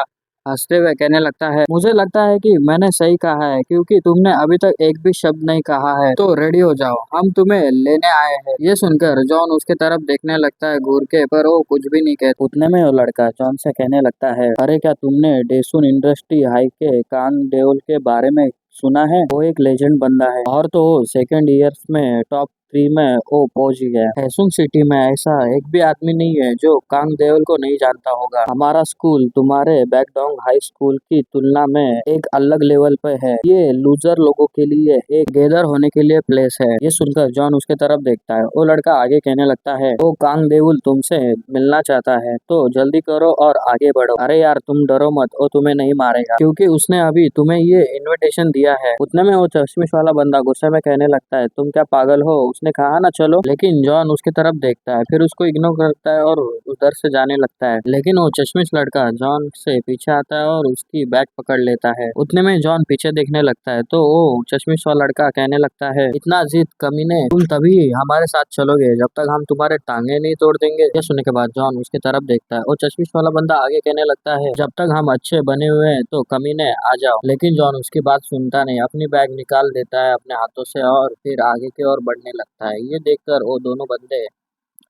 हंसते हुए कहने लगता है, मुझे लगता है कि मैंने सही कहा है क्योंकि तुमने अभी तक एक भी शब्द नहीं कहा है, तो रेडी हो जाओ, हम तुम्हें लेने आए हैं। ये सुनकर जॉन उसके तरफ देखने लगता है घूर के, पर वो कुछ भी नहीं कहता। उतने में वो लड़का जॉन से कहने लगता है, अरे क्या तुमने डेसुन इंडस्ट्री हाई के कान देओल के बारे में सुना है? वो एक लेजेंड बंदा है और तो वो सेकंड ईयर्स में टॉप 3 में वो पहुंच ही गया। हैसुन सिटी में ऐसा एक भी आदमी नहीं है जो कांग देओल को नहीं जानता होगा। हमारा स्कूल तुम्हारे बैकडोंग हाई स्कूल की तुलना में एक अलग लेवल पे है। ये लूजर लोगों के लिए एक गैदर होने के लिए प्लेस है। ये सुनकर जॉन उसके तरफ देखता है। वो लड़का आगे कहने लगता है, वो कांग देओल तुमसे मिलना चाहता है, तो जल्दी करो और आगे बढ़ो। अरे यार तुम डरो मत, वो तुम्हें नहीं मारेगा क्योंकि उसने अभी तुम्हें ये इनविटेशन दिया है। उतने में वो चश्मिश वाला बंदा गुस्से में कहने लगता है, तुम क्या पागल हो, उसने कहा ना चलो। लेकिन जॉन उसकी तरफ देखता है, फिर उसको इग्नोर करता है और उधर से जाने लगता है। लेकिन वो चश्मिश लड़का जॉन से पीछे आता है और उसकी बैग पकड़ लेता है। उतने में जॉन पीछे देखने लगता है तो वो चश्मिश वाला लड़का कहने लगता है, इतना जिद कमीने, तुम तभी हमारे साथ चलोगे जब तक हम तुम्हारे टांगे नहीं तोड़ देंगे। ये सुनने के बाद जॉन उसकी तरफ देखता है और चश्मिश वाला बंदा आगे कहने लगता है, जब तक हम अच्छे बने हुए हैं तो कमीने आ जाओ। लेकिन जॉन उसकी बात सुनता नहीं, अपनी बैग निकाल देता है अपने हाथों से और फिर आगे की ओर बढ़ने लगता है। ये देखकर वो दोनों बंदे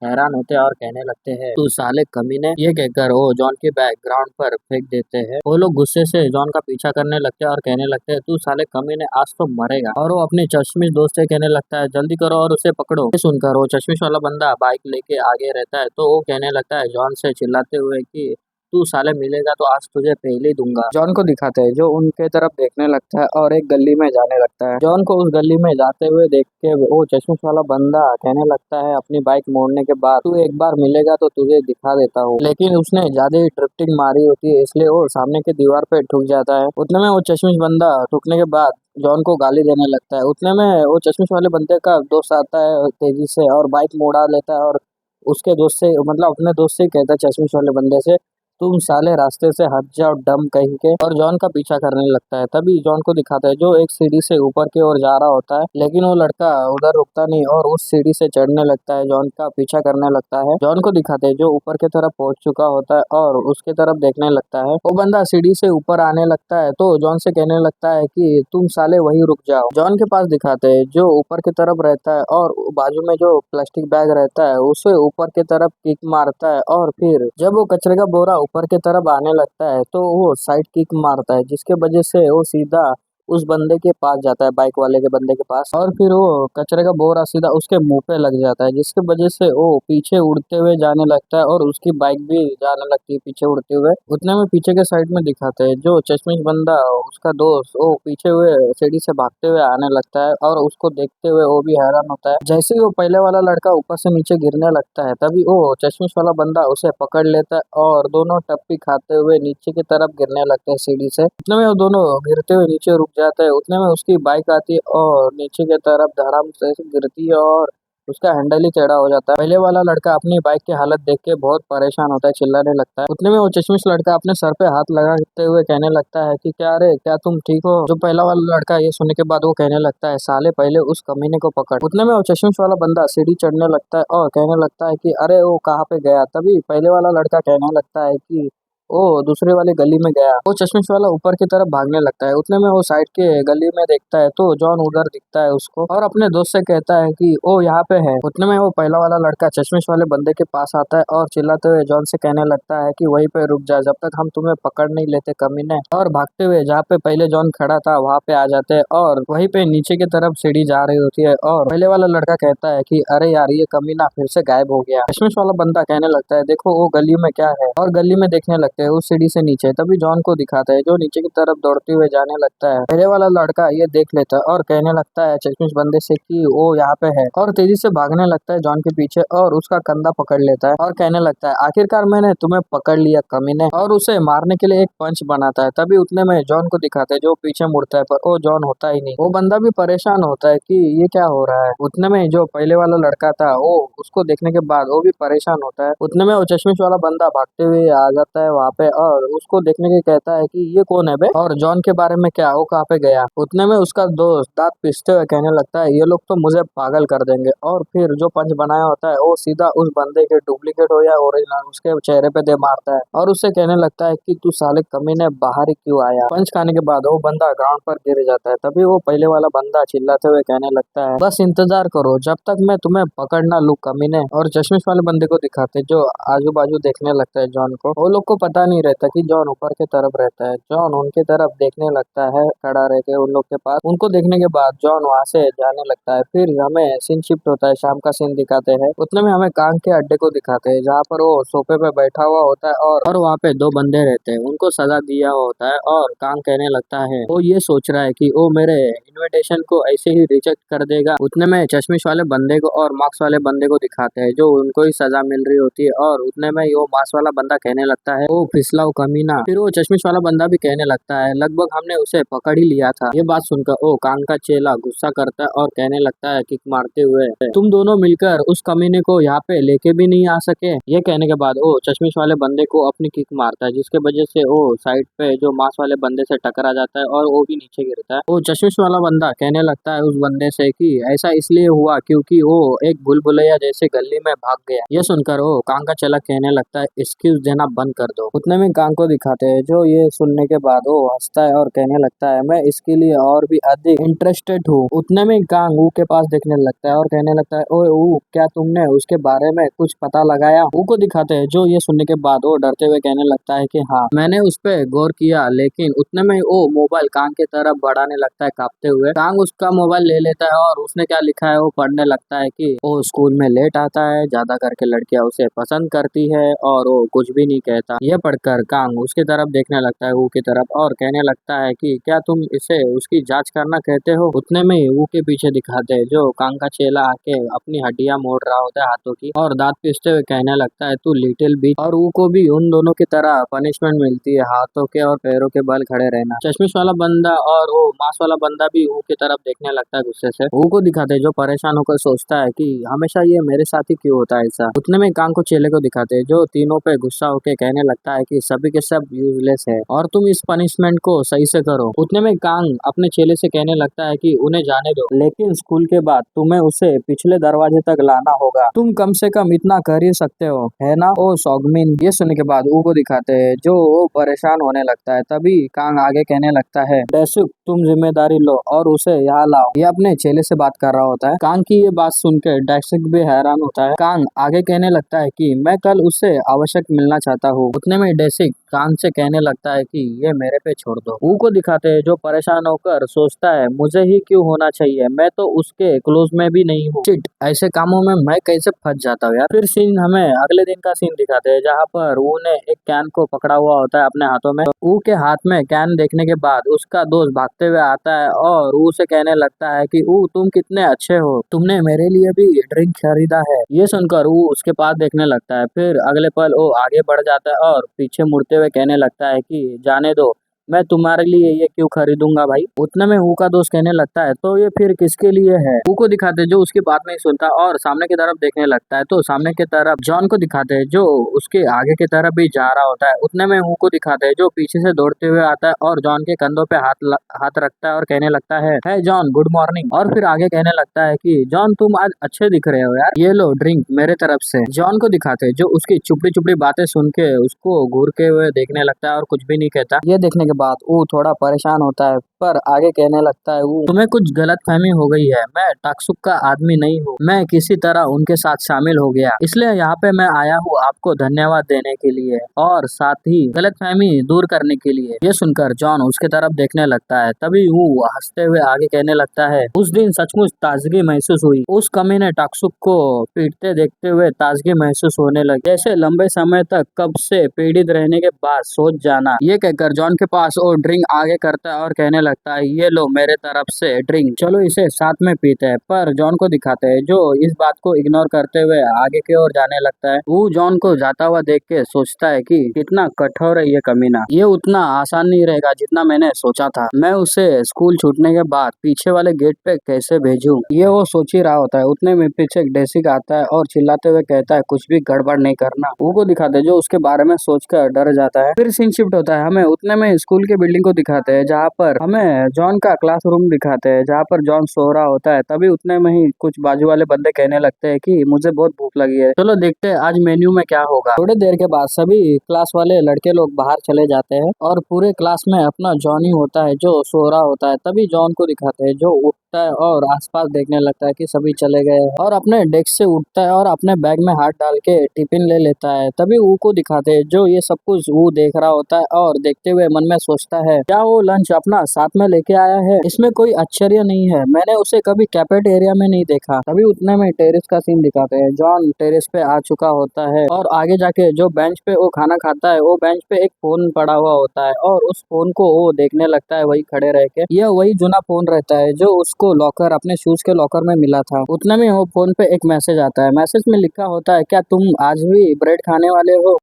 हैरान होते हैं और कहने लगते हैं, तू साले कमीने। ये कहकर वो जॉन की बैग ग्राउंड पर फेंक देते हैं। वो लोग गुस्से से जॉन का पीछा करने लगते हैं और कहने लगते हैं, तू साले कमीने आज तो मरेगा। और वो अपने चश्मिश दोस्त से कहने लगता है, जल्दी करो और उसे पकड़ो। ये सुनकर वो चश्मिश वाला बंदा बाइक लेके आगे रहता है तो वो कहने लगता है जॉन से चिल्लाते हुए कि तू साले मिलेगा तो आज तुझे पहले ही दूंगा। जॉन को दिखाते हैं जो उनके तरफ देखने लगता है और एक गली में जाने लगता है। जॉन को उस गली में जाते हुए देख के वो चश्मिश वाला बंदा कहने लगता है, अपनी बाइक मोड़ने के बाद तू एक बार मिलेगा तो तुझे दिखा देता हूँ। लेकिन उसने ज्यादा ही ड्रिफ्टिंग मारी होती है इसलिए वो सामने की दीवार पे ठुक जाता है। उतने में वो चश्मिश बंदा ठुकने के बाद जॉन को गाली देने लगता है। उतने में वो चश्मिश वाले बंदे का दोस्त आता है तेजी से और बाइक मोड़ा लेता है और उसके दोस्त से मतलब अपने दोस्त से ही कहता है चश्मिश वाले बंदे से, तुम साले रास्ते से हट जाओ डम कहीं के, और जॉन का पीछा करने लगता है। तभी जॉन को दिखाता है जो एक सीढ़ी से ऊपर की ओर जा रहा होता है, लेकिन वो लड़का उधर रुकता नहीं और उस सीढ़ी से चढ़ने लगता है, जॉन का पीछा करने लगता है। जॉन को दिखाते हैं जो ऊपर की तरफ पहुंच चुका होता है और उसके तरफ देखने लगता है। वो बंदा सीढ़ी से ऊपर आने लगता है तो जॉन से कहने लगता है कि तुम साले वहीं रुक जाओ। जॉन के पास दिखाते हैं जो ऊपर की तरफ रहता है और बाजू में जो प्लास्टिक बैग रहता है उसे ऊपर की तरफ किक मारता है और फिर जब वो कचरे का बोरा ऊपर की तरफ आने लगता है तो वो साइड किक मारता है जिसके वजह से वो सीधा उस बंदे के पास जाता है, बाइक वाले के बंदे के पास, और फिर वो कचरे का बोरा सीधा उसके मुंह पे लग जाता है, जिसकी वजह से वो पीछे उड़ते हुए जाने लगता है और उसकी बाइक भी जाने लगती है पीछे उड़ते हुए। उतने में पीछे के साइड में दिखाते हैं जो चश्मिश बंदा, उसका दोस्त, वो पीछे हुए सीढ़ी से भागते हुए आने लगता है और उसको देखते हुए वो भी हैरान होता है। जैसे ही वो पहले वाला लड़का ऊपर से नीचे गिरने लगता है, तभी वो चश्मिश वाला बंदा उसे पकड़ लेता है और दोनों टप्पी खाते हुए नीचे की तरफ गिरने लगते हैं सीढ़ी से। उतने में वो दोनों गिरते हुए नीचे रुक जाते हैं। उतने में उसकी बाइक आती है और नीचे की तरफ धड़ाम से गिरती है और उसका हैंडल ही टेढ़ा हो जाता है। पहले वाला लड़का अपनी बाइक की हालत देख के बहुत परेशान होता है, चिल्लाने लगता है। उतने में वो चश्मिश लड़का अपने सर पे हाथ लगाते हुए कहने लगता है कि क्या रे, क्या तुम ठीक हो? जो पहला वाला लड़का ये सुनने के बाद वो कहने लगता है, साले पहले उस कमीने को पकड़। उतने में वो चश्मिश वाला बंदा सीढ़ी चढ़ने लगता है और कहने लगता है कि अरे वो कहाँ पे गया। तभी पहले वाला लड़का कहने लगता है कि ओ दूसरे वाली गली में गया। वो चश्मिश वाला ऊपर की तरफ भागने लगता है। उतने में वो साइड के गली में देखता है तो जॉन उधर दिखता है उसको और अपने दोस्त से कहता है कि ओ यहाँ पे है। उतने में वो पहला वाला लड़का चश्मिश वाले बंदे के पास आता है और चिल्लाते हुए जॉन से कहने लगता है कि वहीं पे रुक जा, जब तक हम तुम्हें पकड़ नहीं लेते कमीने। और भागते हुए जहाँ पे पहले जॉन खड़ा था वहाँ पे आ जाते हैं और वहीं पे नीचे की तरफ सीढ़ी जा रही होती है और पहले वाला लड़का कहता है कि अरे यार, ये कमीना फिर से गायब हो गया। चश्मिश वाला बंदा कहने लगता है, देखो वो गली में क्या है, और गली में देखने लगता है उस सीढ़ी से नीचे। तभी जॉन को दिखाता है जो नीचे की तरफ दौड़ते हुए जाने लगता है। पहले वाला लड़का ये देख लेता है और कहने लगता है चश्मिश बंदे से कि वो यहाँ पे है, और तेजी से भागने लगता है जॉन के पीछे और उसका कंधा पकड़ लेता है और कहने लगता है, आखिरकार मैंने तुम्हें पकड़ लिया कमीने, और उसे मारने के लिए एक पंच बनाता है। तभी उतने में जॉन को दिखाते है जो पीछे मुड़ता है, पर वो जॉन होता ही नहीं। वो बंदा भी परेशान होता है कि ये क्या हो रहा है। उतने में जो पहले वाला लड़का था वो उसको देखने के बाद वो भी परेशान होता है। उतने में वो चश्मिश वाला बंदा भागते हुए आ जाता है वहाँ पे और उसको देखने के कहता है कि ये कौन है बे, और जॉन के बारे में क्या, वो कहाँ पे गया। उतने में उसका दोस्त दांत पीसते हुए कहने लगता है, ये लोग तो मुझे पागल कर देंगे, और फिर जो पंच बनाया होता है वो सीधा उस बंदे के डुप्लीकेट हो या ओरिजिनल उसके चेहरे पे दे मारता है और उससे कहने लगता है कि तू साले कमीने बाहर ही क्यों आया। पंच खाने के बाद वो बंदा ग्राउंड पर गिर जाता है। तभी वो पहले वाला बंदा चिल्लाते हुए कहने लगता है, बस इंतजार करो जब तक मैं तुम्हें पकड़ ना लूं कमीने। और चश्मिश वाले बंदे को दिखाते जो आजू बाजू देखने लगता है जॉन को। वो लोग को पता नहीं रहता कि जॉन ऊपर की तरफ रहता है। जॉन उनकी तरफ देखने लगता है खड़ा रह के उन लोग के पास। उनको देखने के बाद जॉन वहाँ से जाने लगता है। फिर हमें सीन शिफ्ट होता है, शाम का सीन दिखाते हैं। उतने में हमें कांग के अड्डे को दिखाते हैं जहाँ पर वो सोफे पे बैठा हुआ होता है और वहाँ पे दो बंदे रहते हैं, उनको सजा दिया हुआ होता है। और कांग कहने लगता है, वो ये सोच रहा है कि वो मेरे इनविटेशन को ऐसे ही रिजेक्ट कर देगा। उतने में चश्मिश वाले बंदे को और मार्क्स वाले बंदे को दिखाते हैं जो उनको ही सजा मिल रही होती है। और उतने में वो मार्क्स वाला बंदा कहने लगता है, ओ फिसलाओ कमीना। फिर वो चश्मिश वाला बंदा भी कहने लगता है, लगभग हमने उसे पकड़ ही लिया था। ये बात सुनकर ओ कांग का चेला गुस्सा करता है और कहने लगता है किक मारते हुए, तुम दोनों मिलकर उस कमीने को यहाँ पे लेके भी नहीं आ सके। ये कहने के बाद वो चश्मिश वाले बंदे को अपनी किक मारता है, जिसके वजह से वो साइड पे जो मांस वाले बंदे से टकरा जाता है और वो भी नीचे गिरता है। वो चश्मिश वाला बंदा कहने लगता है उस बंदे से कि ऐसा इसलिए हुआ क्योंकि वो एक भूल भुलैया जैसे गली में भाग गया। ये सुनकर वो कांग का चेला कहने लगता है, एक्सक्यूज देना बंद कर दो। उतने में कांग को दिखाते हैं जो ये सुनने के बाद वो हंसता है और कहने लगता है, मैं इसके लिए और भी अधिक इंटरेस्टेड हूँ। उतने में कांग ऊ के पास देखने लगता है और कहने लगता है, ओए ऊ, क्या तुमने उसके बारे में कुछ पता लगाया? ऊ को दिखाते हैं जो ये सुनने के बाद वो डरते हुए कहने लगता है कि हाँ, मैंने उस पे गौर किया। लेकिन उतने में वो मोबाइल कांग की तरफ बढ़ाने लगता है कांपते हुए। कांग उसका मोबाइल ले लेता है और उसने क्या लिखा है वो पढ़ने लगता है कि वो स्कूल में लेट आता है, ज्यादा करके लड़कियां उसे पसंद करती है और वो कुछ भी नहीं कहता। ये पढ़कर कांग उसकी तरफ देखने लगता है, ऊ की तरफ, और कहने लगता है कि क्या तुम इसे उसकी जांच करना कहते हो? उतने में ही ऊ के पीछे दिखाते हैं जो कांग का चेला आके अपनी हड्डियां मोड़ रहा होता है हाथों की और दांत पीसते हुए कहने लगता है, तू लिटिल बिच। और ऊ को भी उन दोनों की तरह पनिशमेंट मिलती है, हाथों के और पैरों के बल खड़े रहना। चश्मिश वाला बंदा और वो मांस वाला बंदा भी ऊ की तरफ देखने लगता है गुस्से से। ऊ को दिखाते हैं जो परेशान होकर सोचता है कि हमेशा ये मेरे साथ ही क्यों होता है ऐसा। उतने में कांग को चेले को दिखाते हैं जो तीनों पे गुस्सा होकर कहने लगता है कि सभी के सब यूजलेस है और तुम इस पनिशमेंट को सही से करो। उतने में कांग अपने चेले से कहने लगता है कि उन्हें जाने दो, लेकिन स्कूल के बाद तुम्हें उसे पिछले दरवाजे तक लाना होगा। तुम कम से कम इतना कर ही सकते हो, है ना ओ सौगमिन। ये सुनने के बाद ऊ को दिखाते हैं जो वो परेशान होने लगता है। तभी कांग आगे कहने लगता है, डेसुक तुम जिम्मेदारी लो और उसे यहाँ लाओ। ये अपने चेले से बात कर रहा होता है। कांग की ये बात सुनकर डेसुक भी हैरान होता है। कांग आगे कहने लगता है कि मैं कल उससे आवश्यक मिलना चाहता हूँ। उतने उतने में डेसी कान से कहने लगता है कि ये मेरे पे छोड़ दो। ऊ को दिखाते हैं जो परेशान होकर सोचता है मुझे ही क्यों होना चाहिए, मैं तो उसके क्लोज में भी नहीं हूँ। शिट, ऐसे कामों में मैं कैसे फंस जाता हूँ यार। फिर सीन हमें अगले दिन का सीन दिखाते हैं जहाँ पर ऊ ने एक कैन को पकड़ा हुआ होता है अपने हाथों में। ऊ के हाथ में कैन देखने के बाद उसका दोस्त भागते हुए आता है और ऊ से कहने लगता है कि ऊ तुम कितने अच्छे हो, तुमने मेरे लिए भी ड्रिंक खरीदा है। ये सुनकर ऊ उसके पास देखने लगता है। फिर अगले पल वो आगे बढ़ जाता है और पीछे मुड़ते हुए कहने लगता है कि जाने दो, मैं तुम्हारे लिए ये क्यों खरीदूंगा भाई। उतने में ऊ का दोस्त कहने लगता है तो ये फिर किसके लिए है। ऊ को दिखाते हैं जो उसकी बात नहीं सुनता और सामने की तरफ देखने लगता है। तो सामने की तरफ जॉन को दिखाते हैं जो उसके आगे की तरफ भी जा रहा होता है। उतने में ऊ को दिखाते हैं जो पीछे से दौड़ते हुए आता है और जॉन के कंधों पे हाथ रखता है और कहने लगता है जॉन गुड मॉर्निंग। और फिर आगे कहने लगता है कि जॉन तुम आज अच्छे दिख रहे हो यार, ये लो ड्रिंक मेरे तरफ से। जॉन को दिखाते हैं जो उसकी चुपड़ी चुपड़ी बातें सुन के उसको घूर के हुए देखने लगता है और कुछ भी नहीं कहता। ये देखने के बाद वो थोड़ा परेशान होता है पर आगे कहने लगता है वो तुम्हें कुछ गलत फहमी हो गई है, मैं टाक्सुक का आदमी नहीं हूँ, मैं किसी तरह उनके साथ शामिल हो गया, इसलिए यहाँ पे मैं आया हूँ आपको धन्यवाद देने के लिए और साथ ही गलत फहमी दूर करने के लिए। ये सुनकर जॉन उसके तरफ देखने लगता है। तभी वो हंसते हुए आगे कहने लगता है उस दिन सचमुच ताजगी महसूस हुई, उस कमी ने टाक्सुक को पीटते देखते हुए ताजगी महसूस होने लगी, जैसे लंबे समय तक कब से पीड़ित रहने के बाद सोच जाना। ये कहकर जॉन के पास वो ड्रिंक आगे करता है और कहने लगता है ये लो मेरे तरफ से ड्रिंक, चलो इसे साथ में पीते हैं। पर जॉन को दिखाते हैं जो इस बात को इग्नोर करते हुए आगे की ओर जाने लगता है। वो जॉन को जाता हुआ देख के सोचता है कि कितना कठोर है ये कमीना, ये उतना आसान नहीं रहेगा जितना मैंने सोचा था, मैं उसे स्कूल छूटने के बाद पीछे वाले गेट पे कैसे भेजूं, ये वो सोच ही रहा होता है। उतने में पीछे डेसिक आता है और चिल्लाते हुए कहता है कुछ भी गड़बड़ नहीं करना। वो को दिखाते हैं जो उसके बारे में सोचकर डर जाता है। फिर सीन शिफ्ट होता है, हमें उतने में स्कूल की बिल्डिंग को दिखाते हैं जहाँ पर हमें जॉन का क्लासरूम दिखाते हैं जहाँ पर जॉन सो रहा होता है। तभी उतने में ही कुछ बाजू वाले बंदे कहने लगते हैं कि मुझे बहुत भूख लगी है, चलो देखते हैं आज मेन्यू में क्या होगा। थोड़ी देर के बाद सभी क्लास वाले लड़के लोग बाहर चले जाते हैं और पूरे क्लास में अपना जॉन ही होता है जो सो रहा होता है। तभी जॉन को दिखाते हैं जो उठता है और आसपास देखने लगता है कि सभी चले गए हैं और अपने डेस्क से उठता है और अपने बैग में हाथ डाल के टिफिन ले लेता है। तभी ऊ को दिखाते हैं जो ये सब कुछ वो देख रहा होता है और देखते हुए मन में सोचता है क्या वो लंच अपना साथ में लेके आया है, इसमें कोई आश्चर्य नहीं है, मैंने उसे कभी कैफेटेरिया में नहीं देखा। तभी उतने में टेरेस का सीन दिखाते हैं, जॉन टेरेस पे आ चुका होता है और आगे जाके जो बेंच पे वो खाना खाता है वो बेंच पे एक फोन पड़ा हुआ होता है और उस फोन को वो देखने लगता है वही खड़े रह के। यह वही जुना फोन रहता है जो उसको लॉकर अपने शूज के लॉकर में मिला था। उतने में वो फोन पे एक मैसेज आता है, मैसेज में लिखा होता है क्या तुम आज भी ब्रेड खाने वाले हो।